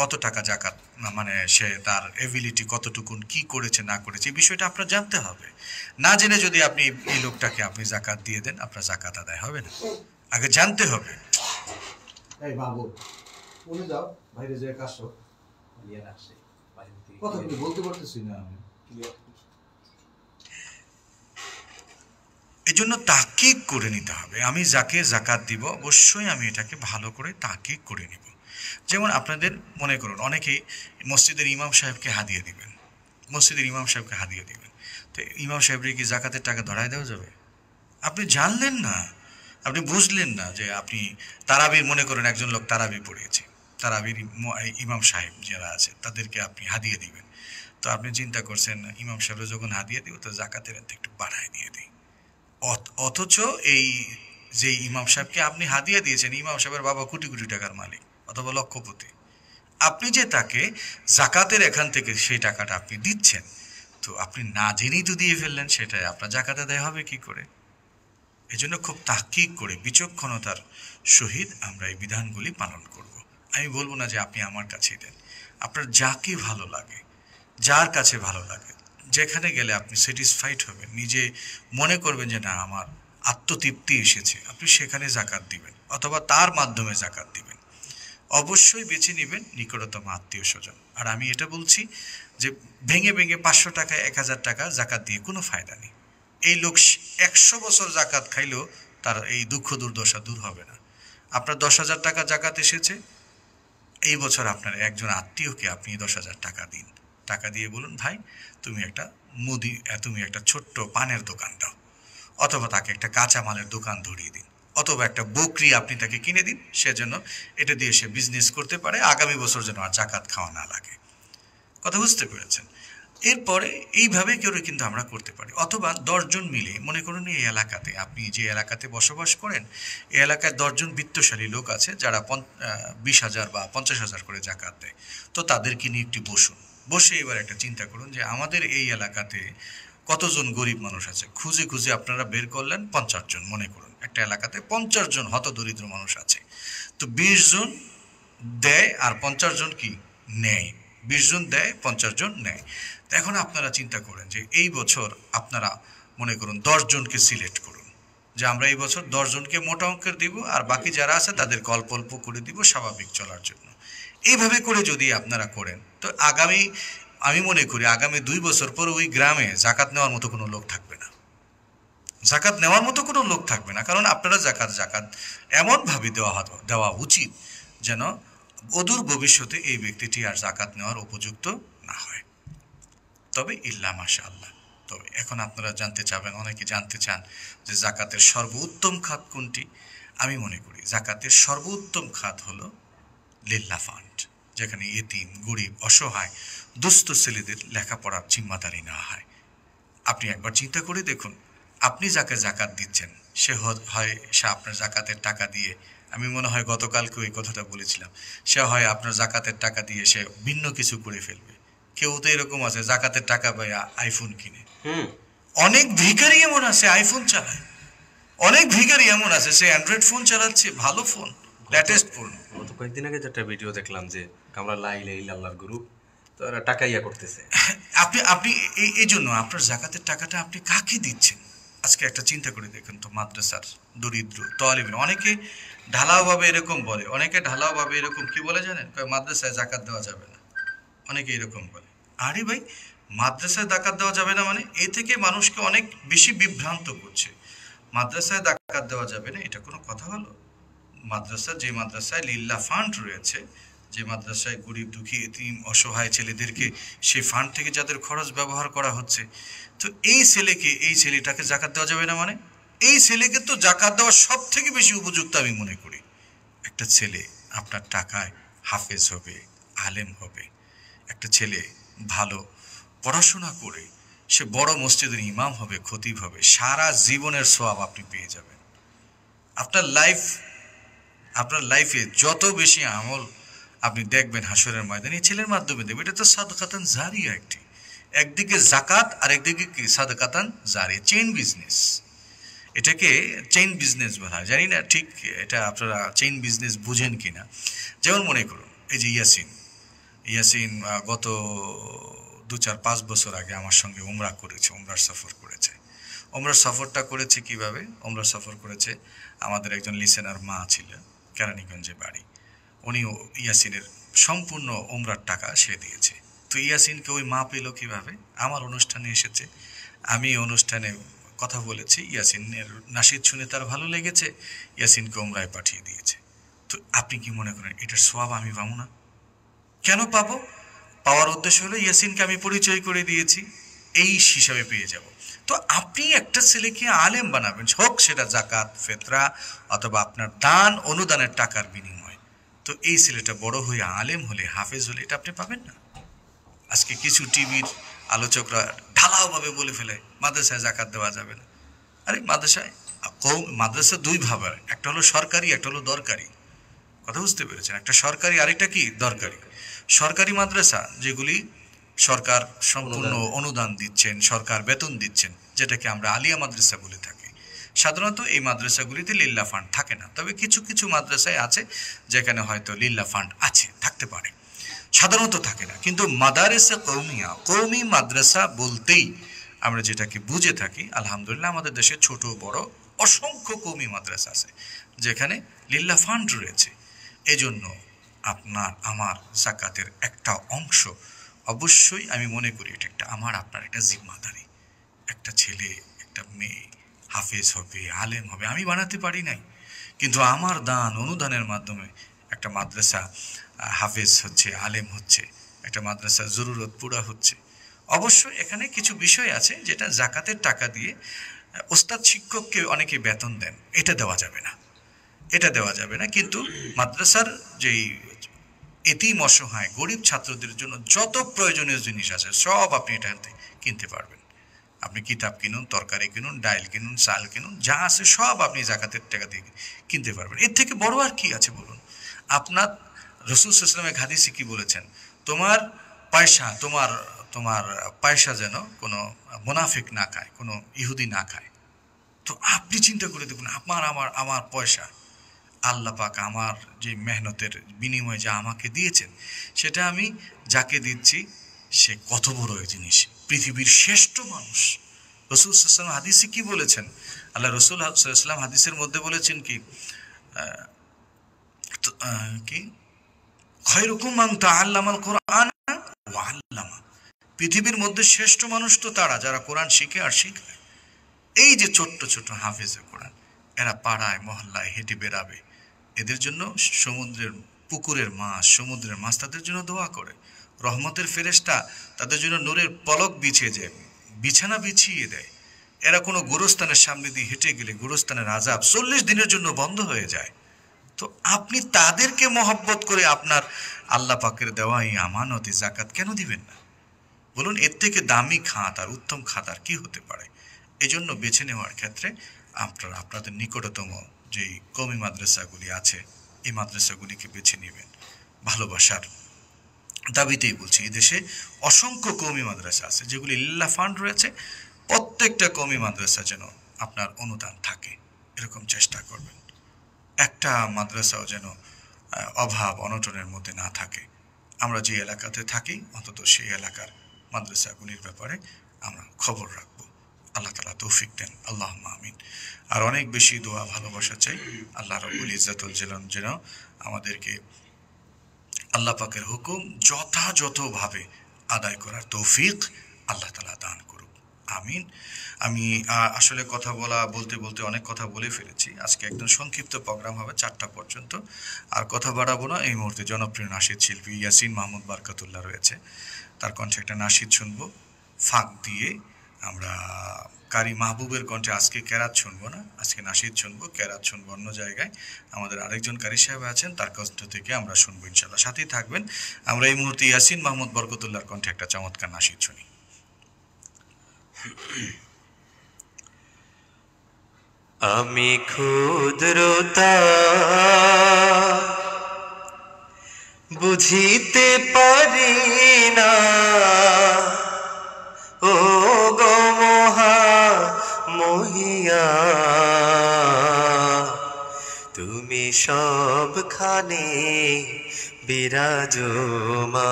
কত টাকা জাকাত, সে তার এবিলিটি কতটুকুন, কি করেছে না করেছে, এই বিষয়টা আপনার জানতে হবে। না জেনে যদি আপনি এই লোকটাকে আপনি জাকাত দিয়ে দেন, আপনার জাকাত আদায় হবে না, আগে জানতে হবে। এই বাবু, উনি যাও বাইরে যে কাজ নিয়ে আসছে, কথা বলতে পারতেছি না আমি। এই জন্য তাহকিক করে নিতে হবে। আমি যাকে জাকাত দিব অবশ্যই আমি এটাকে ভালো করে তাহকিক করে নিব। যেমন আপনাদের মনে করুন, অনেকেই মসজিদের ইমাম সাহেবকে হাদিয়া দিবেন, তো ইমাম সাহেবরে কি জাকাতের টাকা ধরায় দেওয়া যাবে? আপনি জানলেন না, আপনি বুঝলেন না যে আপনি তারাবির, মনে করেন একজন লোক তারাবি পড়িয়েছে, তারাবির ইমাম সাহেব যারা আছে তাদেরকে আপনি হাদিয়া দিবেন। তো আপনি চিন্তা করছেন ইমাম সাহেব যখন হাদিয়া দিব তো জাকাতের একটু বাড়ায় দিয়ে দিই, অথচ এই যে ইমাম সাহেবকে আপনি হাদিয়া দিয়েছেন, ইমাম সাহেবের বাবা কোটি কোটি টাকার মালিক অথবা লক্ষপতি, আপনি যে তাকে জাকাতের এখান থেকে সেই টাকাটা আপনি দিচ্ছেন, তো আপনি না জেনেই তো দিয়ে ফেললেন, সেটাই আপনার জাকাত আদায় হবে কি করে? এজন্য খুব তাহকিক করে বিচক্ষণতার সহিত আমরা এই বিধানগুলি পালন করব। আমি বলবো না যে আপনি আমার কাছেই দেন, আপনার যাকে ভালো লাগে, যার কাছে ভালো লাগে, যেখানে গেলে আপনি স্যাটিসফাইড হবেন, নিজে মনে করবেন যে না আমার আত্মতৃপ্তি এসেছে, আপনি সেখানে জাকাত দিবেন অথবা তার মাধ্যমে জাকাত দিবেন। অবশ্যই বেছে নেবেন নিকটতম আত্মীয় স্বজন। আর আমি এটা বলছি যে ভেঙে ভেঙে 500 টাকা 1000 টাকা জাকাত দিয়ে কোনো ফায়দা নেই। এই লোক 100 বছর জাকাত খাইলেও তার এই দুঃখ দুর্দশা দূর হবে না। আপনার 10,000 টাকা জাকাত এসেছে, এই বছর আপনার একজন আত্মীয়কে আপনি 10,000 টাকা দিন। টাকা দিয়ে বলুন ভাই তুমি একটা ছোট্ট পানের দোকান দাও, অথবা তাকে একটা কাঁচা মালের দোকান ধরিয়ে দিন, অথবা একটা বকরি আপনি তাকে কিনে দিন, সেজন্য এটা দিয়ে সে বিজনেস করতে পারে, আগামী বছর যেন আর জাকাত খাওয়া না লাগে। কথা বুঝতে পেরেছেন? এরপরে এইভাবে কেউ কিন্তু আমরা করতে পারি। অথবা 10 জন মিলে, মনে করুন এই এলাকাতে, আপনি যে এলাকাতে বসবাস করেন এই এলাকায় 10 জন বিত্তশালী লোক আছে যারা 20,000 বা 50,000 করে জাকাত দেয়। তো তাদেরকে নিয়ে একটু বসে এবার একটা চিন্তা করুন যে আমাদের এই এলাকাতে কতজন গরিব মানুষ আছে। খুঁজে খুঁজে আপনারা বের করলেন 50 জন। মনে করুন একটা এলাকাতে 50 জন হতদরিদ্র মানুষ আছে। তো 20 জন দেয় আর 50 জন কি নেয়। 20 জন দেয়, 50 জন নেয়। এখন আপনারা চিন্তা করেন যে এই বছর আপনারা মনে করুন 10 জনকে সিলেক্ট করুন যে আমরা এই বছর 10 জনকে মোটা অঙ্কের দিব, আর বাকি যারা আছে তাদেরকে অল্প অল্প করে দিব স্বাভাবিক চলার জন্য। এইভাবে করে যদি আপনারা করেন তো আমি মনে করি আগামী 2 বছর পর ওই গ্রামে জাকাত নেওয়ার মতো কোনো লোক থাকবে না। জাকাত নেওয়ার মতো কোনো লোক থাকবে না, কারণ আপনারা জাকাত এমনভাবে দেওয়া উচিত যেন অদূর ভবিষ্যতে এই ব্যক্তিটি আর জাকাত নেওয়ার উপযুক্ত না হয়। তবে ইল্লা মাশাআল্লাহ। তবে এখন আপনারা অনেকে জানতে চান যে জাকাতের সর্বোত্তম খাত কোনটি। আমি মনে করি জাকাতের সর্বোত্তম খাত হলো লিল্লাহ ফান্ড, যেখানে এতিম, গরিব, অসহায়, দুস্থ ছেলেদের লেখাপড়ার জিম্মাদারি নেওয়া হয়। আপনি একবার চিন্তা করে দেখুন, আপনি যাকে জাকাত দিচ্ছেন সে আপনার জাকাতের টাকা দিয়ে, আমি মনে হয় গতকালকে ওই কথাটা বলেছিলাম, সে হয় আপনার জাকাতের টাকা দিয়ে সে ভিন্ন কিছু করে ফেলবে। কেউ তো এরকম আছে জাকাতের টাকা পায় আইফোন কিনে। অনেক ভিখারি এমন আছে আইফোন চালায়, অনেক ভিখারি এমন আছে সে অ্যান্ড্রয়েড ফোন চালাচ্ছে, ভালো ফোন, লেটেস্ট ফোন। গত কয়েকদিন আগে একটা ভিডিও দেখলাম যে আমরা আল্লাহর গ্রুপ, তো এরা টাকা করতেছে। আপনি এই জন্য আপনার জাকাতের টাকাটা আপনি কাকে দিচ্ছেন আজকে একটা চিন্তা করে দেখুন তো। মাদ্রাসার দরিদ্র তালিব, অনেকে ঢালাওভাবে এরকম কি বলে জানেন, মাদ্রাসায় জাকাত দেওয়া যাবে না। অনেকে এরকম বলে। আরে ভাই, মাদ্রাসায় জাকাত দেওয়া যাবে না মানে এ থেকে মানুষকে অনেক বেশি বিভ্রান্ত করছে। মাদ্রাসায় জাকাত দেওয়া যাবে না এটা কোনো কথা হলো? যে মাদ্রাসায় লিল্লাহ ফান্ড রয়েছে, যে মাদ্রাসায় গরিব দুঃখী এতিম অসহায় ছেলেদেরকে সেই ফান্ড থেকে যাদের খরচ ব্যবহার করা হচ্ছে, তো এই ছেলেটাকে জাকাত দেওয়া যাবে না মানে? এই ছেলেকে তো জাকাত দেওয়া সব থেকে বেশি উপযুক্ত আমি মনে করি। একটা ছেলে আপনার টাকায় হাফেজ হবে, আলেম হবে, একটা ছেলে ভালো পড়াশোনা করে সে বড় মসজিদের ইমাম হবে, খতিব হবে, সারা জীবনের সওয়াব আপনি পেয়ে যাবেন। আপনার লাইফে যত বেশি আমল আপনি দেখবেন হাসরের ময়দানে ছেলের মাধ্যমে দেবে। এটা তো সাদকাতান জারিয়া, একদিকে জাকাত আর একদিকে কি সাদকাতান জারিয়া, চেইন বিজনেস। এটাকে চেইন বিজনেস বলা হয়, জানি না ঠিক এটা আপনারা চেইন বিজনেস বুঝেন কিনা। যেমন মনে করুন এই যে ইয়াসিন গত 2-4-5 বছর আগে আমার সঙ্গে উমরার সফর করেছে। উমরার সফরটা করেছে কিভাবে? উমরার সফর করেছে, আমাদের একজন লিসেনার মা ছিলেন, কেরানীগঞ্জে বাড়ি। উনি ইয়াসিনের সম্পূর্ণ উমরার টাকা সে দিয়েছে। তো ইয়াসিনকে ওই মা পেল কিভাবে? আমার অনুষ্ঠানে এসেছে, আমি অনুষ্ঠানে কথা বলেছি, ইয়াসিনের নাশিদ শুনে তার ভালো লেগেছে, ইয়াসিনকে উমরায় পাঠিয়ে দিয়েছে। তো আপনি কি মনে করেন এটার সওয়াব আমি পাবো না? কেন পাবো? পাওয়ার উদ্দেশ্য হলো ইয়াসিনকে আমি পরিচয় করে দিয়েছি, এই হিসাবে পেয়ে যাব। তো আপনি একটা ছেলেকে আলেম বানাবেন, হোক সেটা জাকাত, ফেতরা অথবা আপনার দান অনুদানের টাকার বিনিময়। তো এই ছেলেটা বড় হয়ে আলেম হলে, হাফেজ হলে, এটা আপনি পাবেন না। আজকে কিছু টিভির আলোচকরা ঢালাওভাবে বলে ফেলে মাদ্রাসায় জাকাত দেওয়া যাবে না। আরে মাদ্রাসা 2 ভাবে, একটা হলো সরকারি, একটা হলো দরকারি। কথা বুঝতে পেরেছেন? একটা সরকারি, আরেকটা কি দরকারি। সরকারি মাদ্রাসা যেগুলি সরকার সম্পূর্ণ অনুদান দিচ্ছেন, সরকার বেতন দিচ্ছেন, যেটাকে আমরা আলিয়া মাদ্রাসা বলে থাকি। সাধারণত এই মাদ্রাসাগুলিতে লিল্লাহ ফান্ড থাকে না, তবে কিছু কিছু মাদ্রাসায় আছে যেখানে হয়তো লিল্লাহ ফান্ড থাকতে পারে। সাধারণত থাকে না। কিন্তু মাদারেসে কৌমিয়া, কৌমি মাদ্রাসা বলতেই আমরা যেটাকে বুঝে থাকি, আলহামদুলিল্লাহ আমাদের দেশে ছোট বড় অসংখ্য কৌমি মাদ্রাসা আছে যেখানে লিল্লাহ ফান্ড রয়েছে। এজন্য আপনার আমার জাকাতের একটা অংশ অবশ্যই, আমি মনে করি এটা একটা আমার আপনার একটা জিম্মাদারি। একটা ছেলে একটা মেয়ে হাফেজ হবে, আলেম হবে, আমি বানাতে পারি নাই, কিন্তু আমার দান অনুদানের মাধ্যমে একটা মাদ্রাসা হাফেজ হচ্ছে, আলেম হচ্ছে, একটা মাদ্রাসা জরুরত পুরা হচ্ছে। অবশ্যই এখানে কিছু বিষয় আছে যেটা জাকাতের টাকা দিয়ে ওস্তাদ শিক্ষককে অনেকে বেতন দেন, এটা দেওয়া যাবে না, এটা দেওয়া যাবে না। কিন্তু মাদ্রাসার যেই এতিম অসহায় গরিব ছাত্রদের জন্য যত প্রয়োজনীয় জিনিস আছে সব আপনি এটা কিনতে পারবেন। আপনি কিতাব কিনুন, তরকারি কিনুন, ডাইল কিনুন, চাল কিনুন, যা আছে সব আপনি জাকাতের টাকা দিয়ে কিনতে পারবেন। এর থেকে বড় আর কি আছে বলুন? আপনার রাসূল সাল্লাল্লাহু আলাইহি ওয়াসাল্লামের হাদিসে কি বলেছেন? তোমার পয়সা, তোমার পয়সা যেন কোনো মুনাফিক না খায়, কোনো ইহুদি না খায়। তো আপনি চিন্তা করে দেখুন, আমার পয়সা আল্লাহ পাক আমার যে মেহনতের বিনিময়ে যা আমাকে দিয়েছেন, সেটা আমি যাকে দিচ্ছি সে কত বড় এক জিনিস, পৃথিবীর শ্রেষ্ঠ মানুষ। রাসূল সাল্লাল্লাহু আলাইহি ওয়াসাল্লাম হাদিসে কি বলেছেন? আল্লাহ রাসূল সাল্লাল্লাহু আলাইহি ওয়াসাল্লাম হাদিসের মধ্যে বলেছেন কি, খায়রুকুম মান তাআল্লামাল কুরআন ওয়া আল্লামা। পৃথিবীর মধ্যে শ্রেষ্ঠ মানুষ তো তারা যারা কোরআন শিখে আর শিখায়। এই যে ছোট্ট ছোট্ট হাফেজে কোরআন, এরা পাড়ায় মহল্লায় হেঁটে বেড়াবে, এদের জন্য সমুদ্রের পুকুরের মাছ, সমুদ্রের মাছ তাদের জন্য দোয়া করে। রহমতের ফেরেশতা তাদের জন্য নূরের পলক বিছিয়ে যায়, বিছানা বিছিয়ে দেয়। এরা কোনো গোরস্থানের সামনে দিয়ে হেঁটে গেলে গোরস্থানের আযাব 40 দিনের জন্য বন্ধ হয়ে যায়। তো আপনি তাদেরকে মহব্বত করে আপনার আল্লাহ পাকের দেওয়া এই আমানতে জাকাত কেন দিবেন না বলুন? এর থেকে দামি খাত আর উত্তম খাত আর কি হতে পারে? এজন্য বেছে নেওয়ার ক্ষেত্রে আপনাদের নিকটতম যেই কওমি মাদ্রাসাগুলি আছে, এই মাদ্রাসাগুলিকে বেছে নেবেন। ভালোবাসার দাবিতেই বলছি, এই দেশে অসংখ্য কওমি মাদ্রাসা আছে যেগুলি লিল্লাহ ফান্ড রয়েছে। প্রত্যেকটা কওমি মাদ্রাসা যেন আপনার অনুদান থাকে, এরকম চেষ্টা করবেন। একটা মাদ্রাসাও যেন অভাব অনটনের মধ্যে না থাকে। আমরা যে এলাকাতে থাকি অন্তত সেই এলাকার মাদ্রাসাগুলির ব্যাপারে আমরা খবর রাখবো। আল্লাহ তাআলা তৌফিক দেন, আল্লাহুম্মা আমিন। আর অনেক বেশি দোয়া ভালোবাসা চাই, আল্লাহ রাব্বুল ইজ্জাতুল জালাল যেন আমাদেরকে আল্লাহ পাকের হুকুম যথাযথভাবে আদায় করার তৌফিক আল্লাহ তাআলা দান করুক, আমিন। আমি আসলে কথা বলতে বলতে অনেক কথা বলে ফেলেছি। আজকে একদম সংক্ষিপ্ত প্রোগ্রাম হবে 4টা পর্যন্ত, আর কথা বাড়াবো না। এই মুহূর্তে জনপ্রিয় নাশিদ শিল্পী ইয়াসিন মাহমুদ বারকাতুল্লাহ রয়েছে, তার কণ্ঠে একটা নাশিদ শুনবো। ফাঁক দিয়ে আমরা কারি মাহবুবের কণ্ঠে আজকে কেরাত শুনবো না, আজকে নাশিদ শুনবো, কেরাত শুনবো অন্য জায়গায়। আমাদের আরেকজন কারি সাহেব আছেন, তার কণ্ঠ থেকে আমরা শুনবো ইনশাল্লাহ। সাথেই থাকবেন। আমরা এই মুহূর্তে ইয়াসিন মাহমুদ বরকতুল্লাহর কণ্ঠে একটা চমৎকার নাশিদ শুনি। আমি ক্ষুদ্রতা বুঝিতে পারি না, ও গো মহা মহিয়া, তুমি সবখানে বিরাজমান,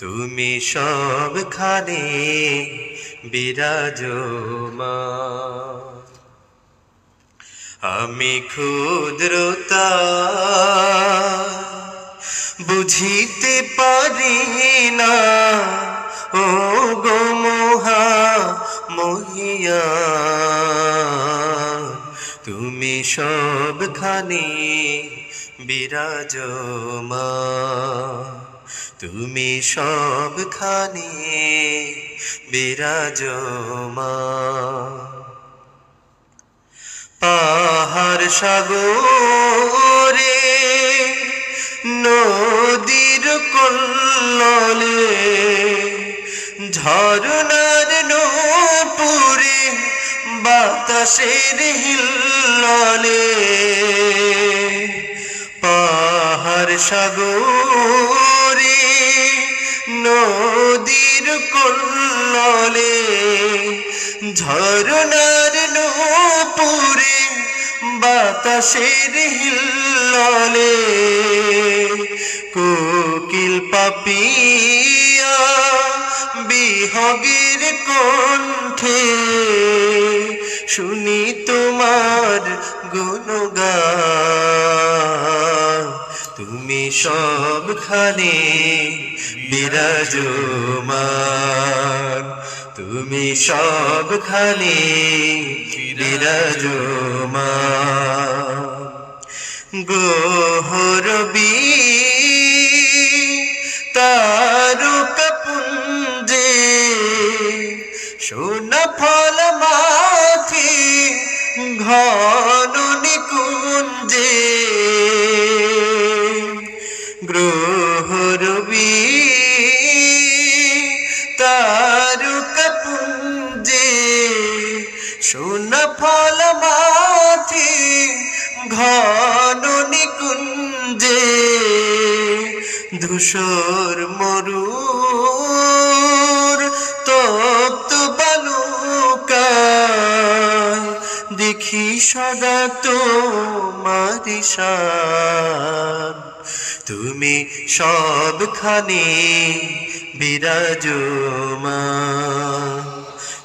তুমি সবখানে বিরাজমান। আমি ক্ষুদ্রতা বুঝিতে পারি না, ও গো মহা মহিয়া, তুমি সবখানে বিরাজমান, তুমি সবখানে বিরাজমান। পাহাড় সাগরে নদীর কল্লোলে, ঝরনার নূপুরে বাতাসের হিল্লোলে, পাহাড় সাগরে নদীর কল্লোলে, ঝরনার নূপুরে বাতাসের হিল্লোলে, কোকিল পাপিয়া বিহগের কণ্ঠে শুনি তোমার গুণগান তুমি সবখানে বিরাজমান তুমি সবখানে বিরাজমান গোহরবি তারকাপুঞ্জে সোনা ফল মাথি ঘন নিকুঞ্জে গ্রহরবি তারকাপুঞ্জে সোনা ফল মাথি ঘন নিকুঞ্জে ধূসর মরুর তপ্ত বালুকায় দেখি সদা তোমার শান তুমি সবখানে বিরাজমান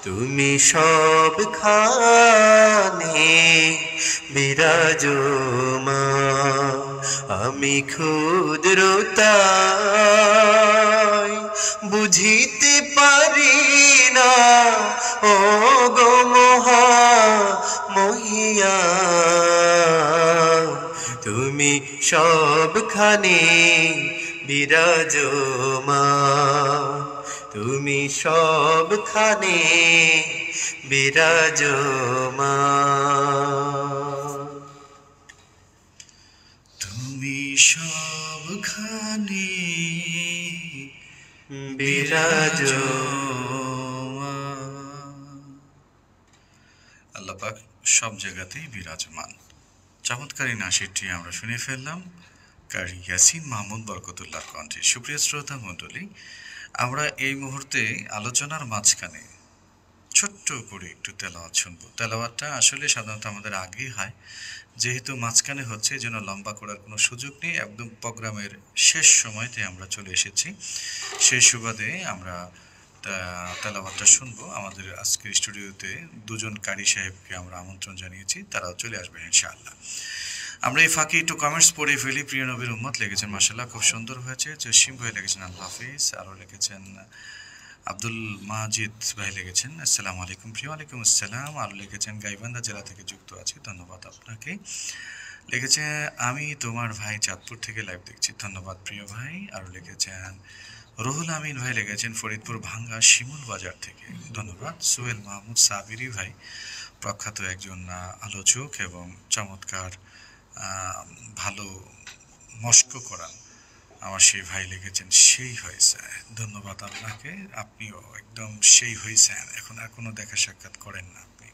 তুমি সবখানে বিরাজমান আমি ক্ষুদ্রতাই বুঝিতে পারি না ও গো মহা মহিয়ান তুমি সবখানে বিরাজমান তুমি সবখানে বিরাজমান তুমি সবখানে বিরাজমান। আল্লাহ পাক সব জায়গাতেই বিরাজমান। চমৎকারী নাশিদটি আমরা শুনে ফেললাম কারি ইয়াসিন মাহমুদ বরকতুল্লাহ কণ্ঠে। সুপ্রিয় শ্রোতা মণ্ডলী, আমরা এই মুহূর্তে আলোচনার মাঝখানে ছোট্ট করে একটু তেলাওয়াত শুনবো। তেলাওয়াতটা আসলে সাধারণত আমাদের আগেই হয়, যেহেতু মাঝখানে হচ্ছে এই জন্য লম্বা করার কোনো সুযোগ নেই। একদম প্রোগ্রামের শেষ সময়তে আমরা চলে এসেছি, সেই সুবাদে আমরা তেলাওয়াতটা শুনবো। আমাদের আজকের স্টুডিওতে দুজন কারি সাহেবকে আমরা আমন্ত্রণ জানিয়েছি, তারাও চলে আসবেন ইনশাআল্লাহ। আমরা এই ফাঁকে একটু কমেন্টস পড়ে ফেলি। প্রিয় নবীর উম্মত লিখেছেন মাশাআল্লাহ, খুব সুন্দর হয়েছে। জসিম ভাই লিখেছেন আল্লাহ হাফিজ। আরও লিখেছেন আব্দুল মাজিদ ভাই লিখেছেন আসসালামু আলাইকুম। প্রিয় ওয়ালাইকুম আসসালাম। আরও লিখেছেন গাইবান্ধা জেলা থেকে যুক্ত আছি, ধন্যবাদ আপনাকে। লিখেছে আমি তোমার ভাই চাঁদপুর থেকে লাইভ দেখছি, ধন্যবাদ প্রিয় ভাই। আরও লিখেছেন রুহুল আমিন ভাই লিখেছেন ফরিদপুর ভাঙ্গা শিমুল বাজার থেকে, ধন্যবাদ। সোহেল মাহমুদ সাবিরি ভাই প্রখ্যাত একজন আলোচক এবং চমৎকার ভালো মস্ক করান আমার সেই ভাই লিখেছেন সেই হয়েছে, ধন্যবাদ আপনাকে। আপনিও একদম সেই হয়েছেন, এখন আর কোনো দেখা সাক্ষাৎ করেন না আপনি।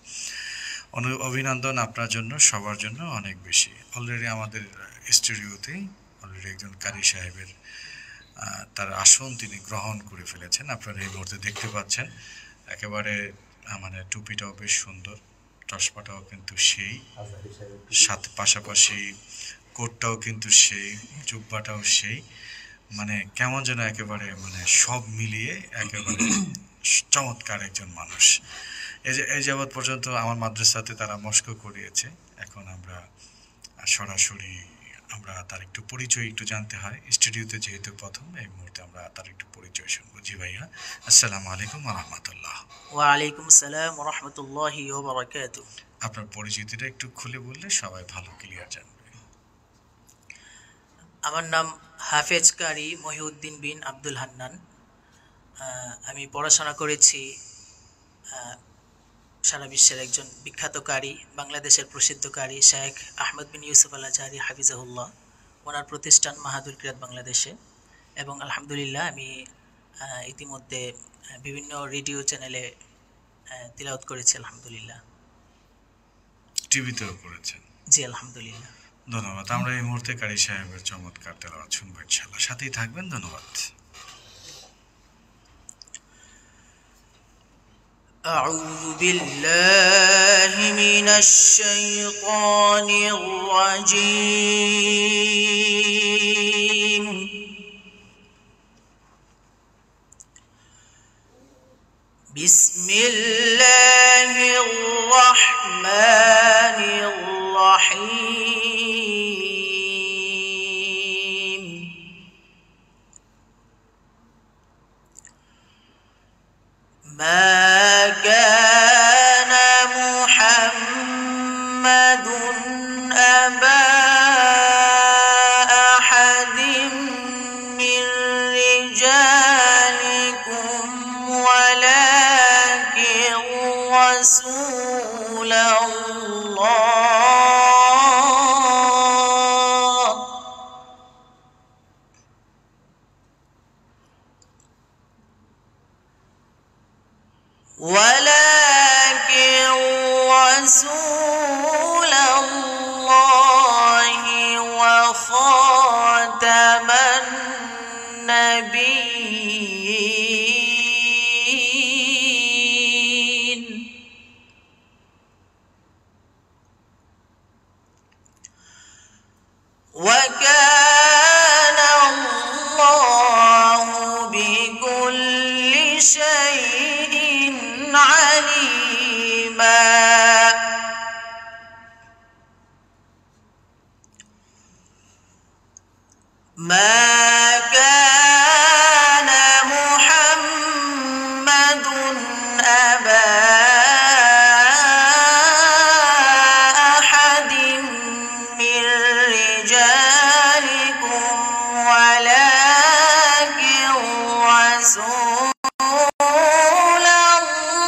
অভিনন্দন আপনার জন্য, সবার জন্য অনেক বেশি। অলরেডি আমাদের স্টুডিওতে অলরেডি একজন কারি সাহেবের তার আসন তিনি গ্রহণ করে ফেলেছেন, আপনারা এই মুহূর্তে দেখতে পাচ্ছেন। একেবারে মানে টুপিটাও বেশ সুন্দর, চশমাটাও কিন্তু সেই, সাথে পাশাপাশি কোটটাও কিন্তু সেই, জুব্বাটাও সেই, মানে কেমন যেন একেবারে মানে সব মিলিয়ে একেবারে চমৎকার একজন মানুষ। এই যাবৎ পর্যন্ত আমার মাদ্রাসাতে তারা মস্ক করিয়েছে, এখন আমরা সরাসরি আমরা তার একটু পরিচয় একটু জানতে হয়। স্টুডিওতে যেহেতু প্রথম, এই মুহূর্তে আমরা তার একটু পরিচয় শুনবো। জি ভাইয়া, আসসালামু আলাইকুম ওয়া রাহমাতুল্লাহ। ওয়া আলাইকুম আসসালাম ওয়া রাহমাতুল্লাহি ওয়া বারাকাতুহু। আপনার পরিচিতিটা একটু খুলে বললে সবাই ভালো ক্লিয়ার জানবে। আমার নাম হাফেজ কারি মহিউদ্দিন বিন আব্দুল হান্নান। আমি পড়াশোনা করেছি সারা বিশ্বের একজন বিখ্যাত কারি, বাংলাদেশের প্রসিদ্ধ কারি শেখ আহমদ বিন ইউসুফ আল আজহারি হাফিজাহুল্লাহ, ওনার প্রতিষ্ঠান মাহাদুল কিরাত বাংলাদেশে। এবং আলহামদুলিল্লাহ আমি ইতিমধ্যে বিভিন্ন রেডিও চ্যানেলে তিলাওয়াত করেছি আলহামদুলিল্লাহ। টিভিতেও করেছেন? জি আলহামদুলিল্লাহ। ধন্যবাদ। আমরা এই মুহূর্তে কারি সাহেবের চমৎকার তেলাওয়াত শুনবো ইনশাআল্লাহ, সাথেই থাকবেন। ধন্যবাদ। أعوذ بالله من الشيطان الرجيم بسم الله الرحمن الرحيم ما كان محمد أبا أحد من رجالكم ولكن رسول الله وخاتم النبيين وكان الله بكل شيء عليما ما كان محمد أبا أحد من رجالكم ولكن رسول الله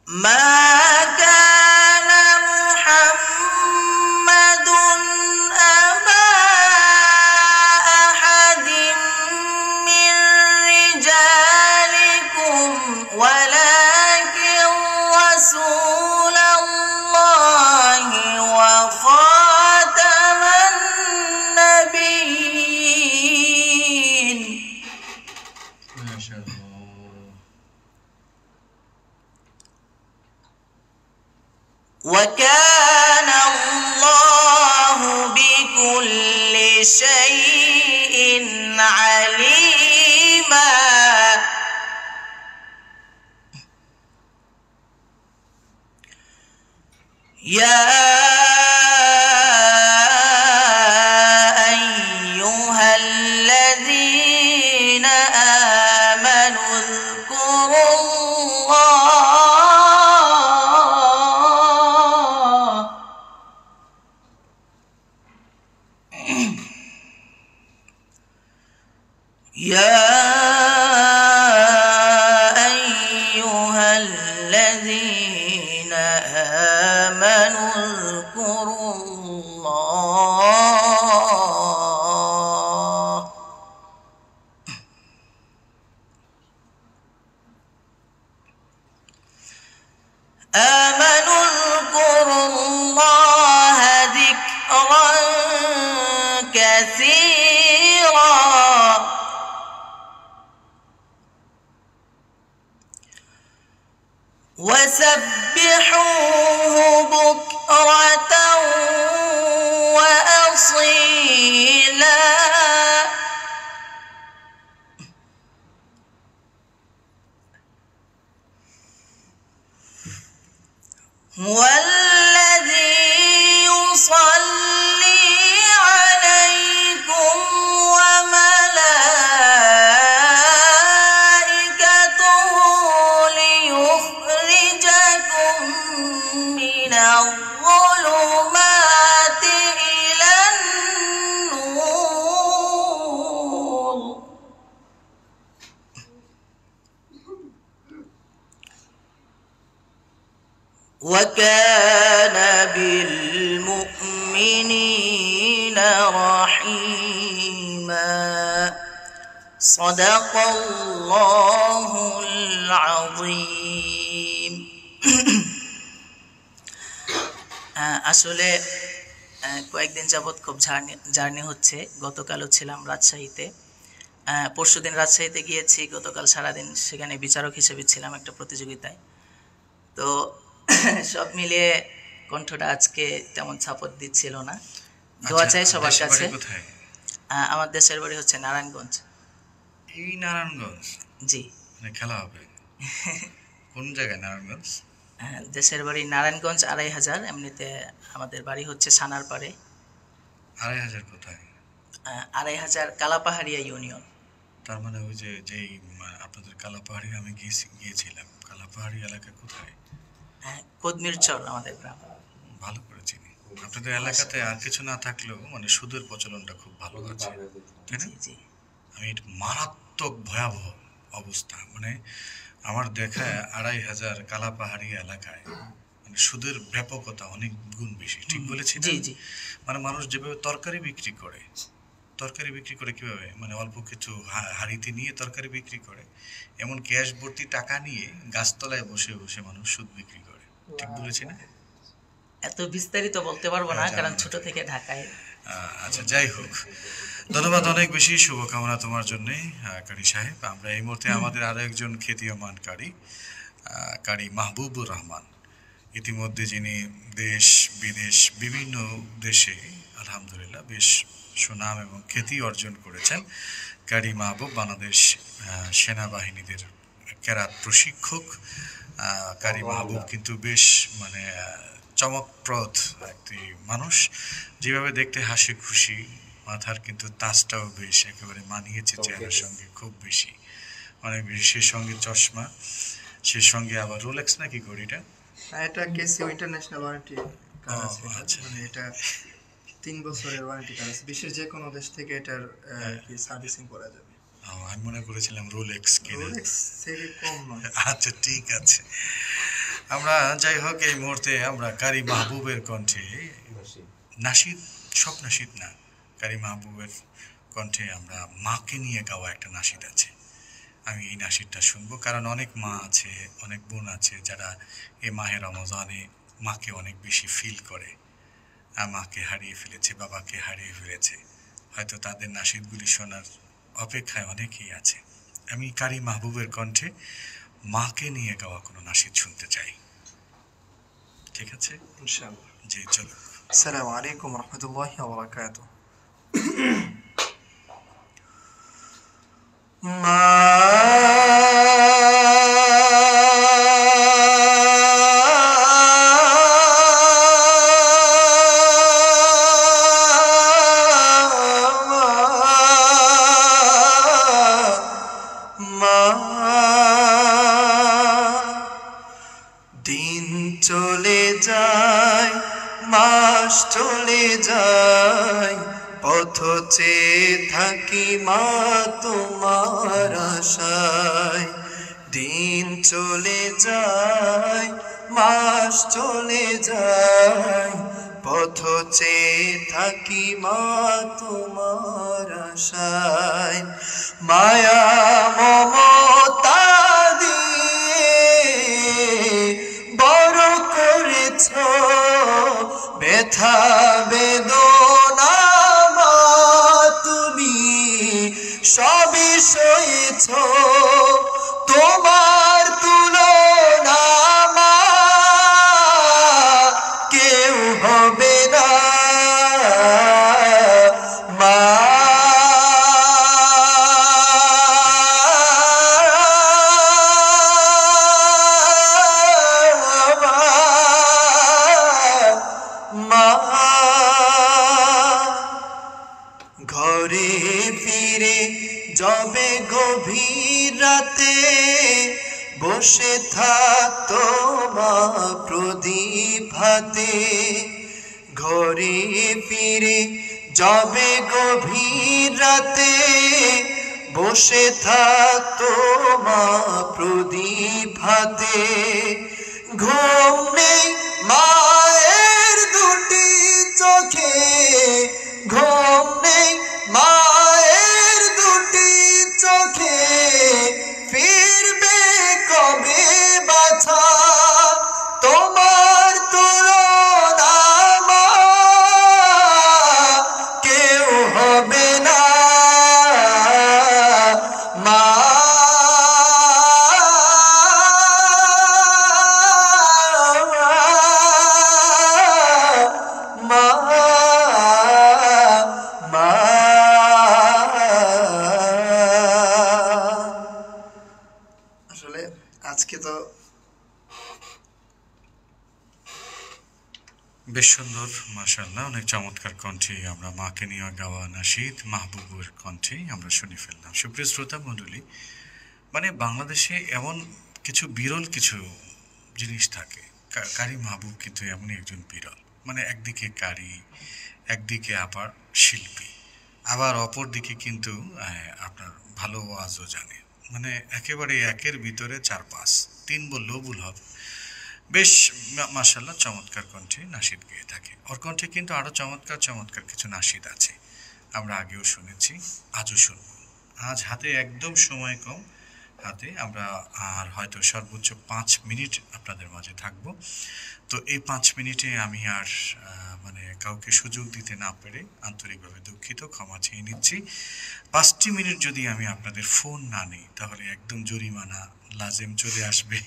ما كان محمد أبا أحد من رجالكم ولكن رسول الله وخاتم النبيين ما شاء الله. وكان الله بكل شيء عليما يا أيها الذين آمنوا اذكروا الله يا أيها الذين آمنوا اذكروا الله آمنوا اذكروا الله ذكرا كثيرا وسبحوه بكرة وأصيلا هو الذي يصلي عليكم وملائكته ليخرجكم من الظلمات إلى النور وكان بالمؤمنين رحيما صدق الله العظيم আসলে কয়েকদিন যাবত খুব জার্নি হচ্ছে। গতকালও ছিলাম রাজশাহীতে, পরশুদিন রাজশাহীতে গিয়েছি, গতকাল সারাদিন সেখানে বিচারক হিসেবে ছিলাম একটা প্রতিযোগিতায়। তো সব মিলিয়ে কণ্ঠটা আজকে তেমন সাপোর্ট দিচ্ছিল না। দোয়া চাই সবার দেশের কাছে। বাড়ি কোথায়? আমার দেশের বাড়ি হচ্ছে নারায়ণগঞ্জ। এই নারায়ণগঞ্জ? জি। মানে খেলা হবে কোন জায়গায় নারায়ণগঞ্জ? দেশের বাড়ি নারায়ণগঞ্জ ২৫০০। এমনিতে আমাদের বাড়ি হচ্ছে সানার পাড়ে। ২৫০০ কোথায়? ২৫০০ কালাপাহাড়িয়া ইউনিয়ন। তার মানে ওই যে যেই আপনাদের কালাপাহাড়ি আমি গিয়েছিলাম, কালাপাহাড়ি এলাকা কোথায়? কদমির চর আমাদের গ্রাম। ভালো করে চিনি। আপনাদের এলাকাতে আর কিছু না থাকলেও মানে সুদের প্রচলনটা খুব ভালো আছে, তাই না? জি জি। আমি এটা মারাত্মক ভয়াবহ অবস্থা, মানে আমার দেখা ২৫০০ কালাপাহাড়ি এলাকায় মানে সুদের ব্যাপকতা অনেক গুণ বেশি। ঠিক বলেছি না? জি জি। মানে মানুষ যেভাবে তরকারি বিক্রি করে কিভাবে, মানে অল্প কিছু হাড়িতে নিয়ে তরকারি বিক্রি করে, এমন ক্যাশ ভর্তি টাকা নিয়ে গাছতলায় বসে বসে মানুষ সুদ বিক্রি করে। ঠিক বলেছি না? এত বিস্তারিত বলতে পারবো না, কারণ ছোট থেকে ঢাকায়। আচ্ছা, যাই হোক, ধন্যবাদ অনেক বেশি, শুভকামনা তোমার জন্যে কারি সাহেব। আমরা এই মুহূর্তে আমাদের আরো একজন খ্যাতিমান কারি মাহবুবুর রহমান, ইতিমধ্যে যিনি দেশ বিদেশ বিভিন্ন দেশে আলহামদুলিল্লাহ বেশ সুনাম এবং খ্যাতি অর্জন করেছেন। কারি মাহবুব বাংলাদেশ সেনাবাহিনীদের কেরাত প্রশিক্ষক। কারি মাহবুব কিন্তু বেশ মানে চমকপ্রদ একটি মানুষ, যেভাবে দেখতে হাসি খুশি, মাথার কিন্তু তাজটাও বেশ একেবারে মানিয়েছে চেহারার সঙ্গে খুব বেশি, অনেক বেশি। সে সঙ্গে চশমা, সে সঙ্গে আবার রোলেক্স নাকি ঘড়িটা? এটা কেসিও ইন্টারন্যাশনাল ওয়ারেন্টি কার্ড আছে। আচ্ছা, মানে এটা 3 বছরের ওয়ারেন্টি কার্ড আছে। বিশ্বের যে কোনো দেশ থেকে এটার কি সার্ভিসিং করা যাবে। আমি মনে করেছিলাম রোলেক্স কিনা। রোলেক্স থেকে কম নয়। আচ্ছা, ঠিক আছে। আমরা যাই হোক, এই মুহূর্তে আমরা কারি মাহবুবের কণ্ঠে নাশিদ, সব নাশিদ না, কারি মাহবুবের কণ্ঠে আমরা মাকে নিয়ে গাওয়া একটা নাশিদ আছে। আমি এই নাশিদটা শুনবো, কারণ অনেক মা আছে, অনেক বোন আছে যারা এই মাহে রমজানে মাকে অনেক বেশি ফিল করে, মাকে হারিয়ে ফেলেছে, বাবাকে হারিয়ে ফেলেছে, হয়তো তাদের নাশিদগুলি শোনার অপেক্ষায় অনেকেই আছে। আমি কারি মাহবুবের কণ্ঠে মাকে নিয়ে গাওয়া কোনো নাশিদ শুনতে চাই। ঠিক আছে, ইনশাআল্লাহ। জি, চলো। আসসালামু আলাইকুম ওয়া রাহমাতুল্লাহি ওয়া বারাকাতুহু। দিন চলে যায়, মাস চলে যায়, পথ চেয়ে থাকি মা তোমার আশায়। দিন চলে যায়, মাস চলে যায়, পথ চেয়ে থাকি মা তোমার আশায়। মায়া মমতা বড় করেছ, ব্যথা বেদনা মা তুমি সবই সয়েছ, তোমার তুলনা মা কেউ হবে না। মা ঘরে ফিরে যাবে গভীর রাতে, বসে থাকতো মা প্রদীপ হাতে। ঘরে ফিরে যাবে গভীর রাতে, বসে থাকতো মা প্রদীপ হাতে। ঘুম নেই মায়ের দুটি চোখে, ঘুম নেই মায়ের দুটি চোখে, ফিরবে কবে বাছা তোমার তুলনা মা কেউ হবে না। আজকে তো বেশ সুন্দর, মাশাআল্লাহ, অনেক চমৎকার কণ্ঠে আমরা মাকে নিয়ে গাওয়া নাশিদ মাহবুবুর কণ্ঠে আমরা শুনে ফেললাম। সুপ্রিয় শ্রোতা মণ্ডলী, মানে বাংলাদেশে এমন কিছু বিরল কিছু জিনিস থাকে। কারি মাহবুব কিন্তু এমনই একজন বিরল, মানে একদিকে কারি, একদিকে আবার শিল্পী, আবার অপর দিকে কিন্তু আপনার ভালো ওয়াজও জানে, মানে একেবারে একের ভিতরে 4-5, 3 বললেও ভুল হবে। বেশ মাশাআল্লাহ চমৎকার কণ্ঠে নাশিদ গেয়ে থাকে। ওর কণ্ঠে কিন্তু আরও চমৎকার চমৎকার কিছু নাশিদ আছে, আমরা আগেও শুনেছি, আজও শুনব। আজ হাতে একদম সময় কম, হাতে আমরা আর হয়তো সর্বোচ্চ 5 মিনিট আপনাদের মাঝে থাকব। তো এই 5 মিনিটে আমি আর মানে কাউকে সুযোগ দিতে না পেরে আন্তরিকভাবে দুঃখিত, ক্ষমা চেয়ে নিচ্ছি। 5টি মিনিট যদি আমি আপনাদের ফোন না নিই তাহলে একদম জরিমানা লাজেম চলে আসবে।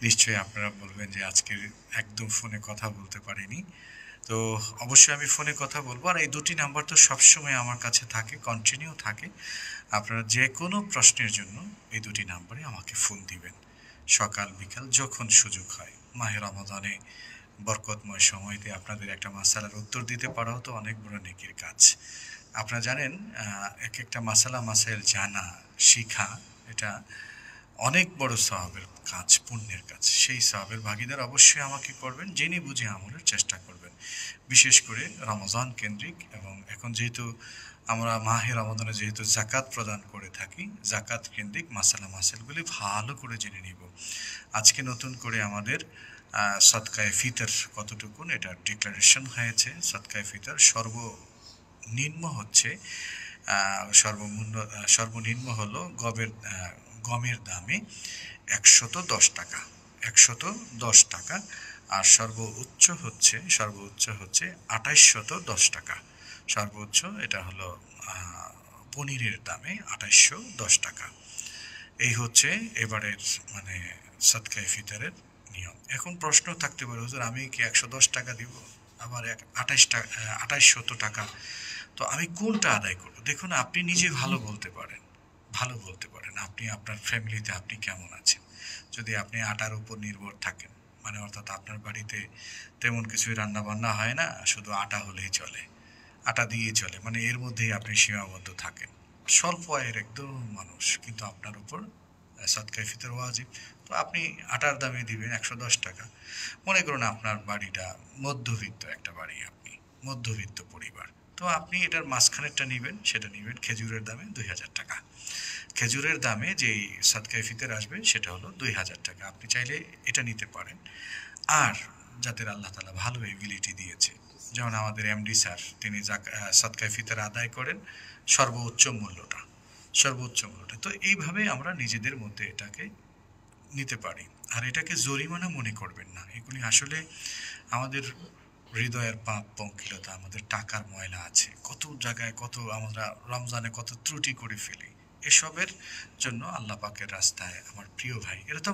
নিশ্চয়ই আপনারা বলবেন যে আজকে একদম ফোনে কথা বলতে পারিনি। তো অবশ্যই আমি ফোনে কথা বলবো, আর এই 2টি নাম্বার তো সবসময় আমার কাছে থাকে, কন্টিনিউ থাকে। আপনারা যে কোনো প্রশ্নের জন্য এই 2টি নাম্বারে আমাকে ফোন দিবেন, সকাল বিকাল যখন সুযোগ হয়। মাহে রমাদানে বরকতময় সময়তে আপনাদের একটা মাসালার উত্তর দিতে পারাও তো অনেক বড় নেকির কাজ। আপনারা জানেন এক একটা মাসাইল জানা শিখা এটা অনেক বড় সওয়াবের কাজ, পুণ্যের কাজ। সেই সওয়াবের ভাগীদার অবশ্যই আমাকে করবেন, জেনে বুঝে আমলের চেষ্টা করবেন, বিশেষ করে রমজান কেন্দ্রিক। এবং এখন যেহেতু আমরা মাহে রমাদানে যেহেতু জাকাত প্রদান করে থাকি, জাকাত কেন্দ্রিক মাসাইলগুলি ভালো করে জেনে নিব। আজকে নতুন করে আমাদের সদকায়ে ফিতর কতটুকুন এটা ডিক্লারেশন হয়েছে। সদকায়ে ফিতর সর্বনিম্ন হচ্ছে সর্বনিম্ন হলো গমের দামে 110 টাকা, 110 টাকা। আর সর্বোচ্চ হচ্ছে 2810 টাকা। সর্বোচ্চ এটা হলো পনিরের দামে 2810 টাকা। এই হচ্ছে এবারের মানে সদকায়ে ফিতরের নিয়ম। এখন প্রশ্ন থাকতে পারে, হুজুর আমি কি 110 টাকা দিব, আবার 2800 টাকা, তো আমি কোনটা আদায় করব? দেখুন, আপনি নিজে ভালো বলতে পারেন, আপনি আপনার ফ্যামিলিতে আপনি কেমন আছেন। যদি আপনি আটার উপর নির্ভর থাকেন, মানে অর্থাৎ আপনার বাড়িতে তেমন কিছুই রান্না বান্না হয় না, শুধু আটা হলেই চলে, আটা দিয়েই চলে, মানে এর মধ্যেই আপনি সীমাবদ্ধ থাকেন, স্বল্প আয়ের একদম মানুষ, কিন্তু আপনার উপর সদকায়ে ফিতর ওয়াজিব, তো আপনি আটার দামে দিবেন 110 টাকা। মনে করুন আপনার বাড়িটা মধ্যবিত্ত একটা বাড়ি, আপনি মধ্যবিত্ত পরিবার, তো আপনি এটার মাঝখানেরটা নেবেন, সেটা নেবেন খেজুরের দামে 2000 টাকা। খেজুরের দামে যেই সদকায়ে ফিতর আসবে সেটা হলো 2000 টাকা। আপনি চাইলে এটা নিতে পারেন। আর যাদের আল্লাহ তাআলা ভালো এবিলিটি দিয়েছে, যেমন আমাদের এমডি স্যার, তিনি সদকায়ে ফিতর আদায় করেন সর্বোচ্চ মূল্যটা। তো এইভাবে আমরা নিজেদের মধ্যে এটাকে নিতে পারি। আর এটাকে জরিমানা মনে করবেন না, এগুলি আসলে আমাদের হৃদয়ের পাপ পঙ্কিলতা, আমাদের টাকার ময়লা আছে, কত জায়গায় কত আমরা রমজানে কত ত্রুটি করে ফেলি, এসবের জন্য আল্লাহ পাকের রাস্তায় আমার প্রিয় ভাই, এরা তো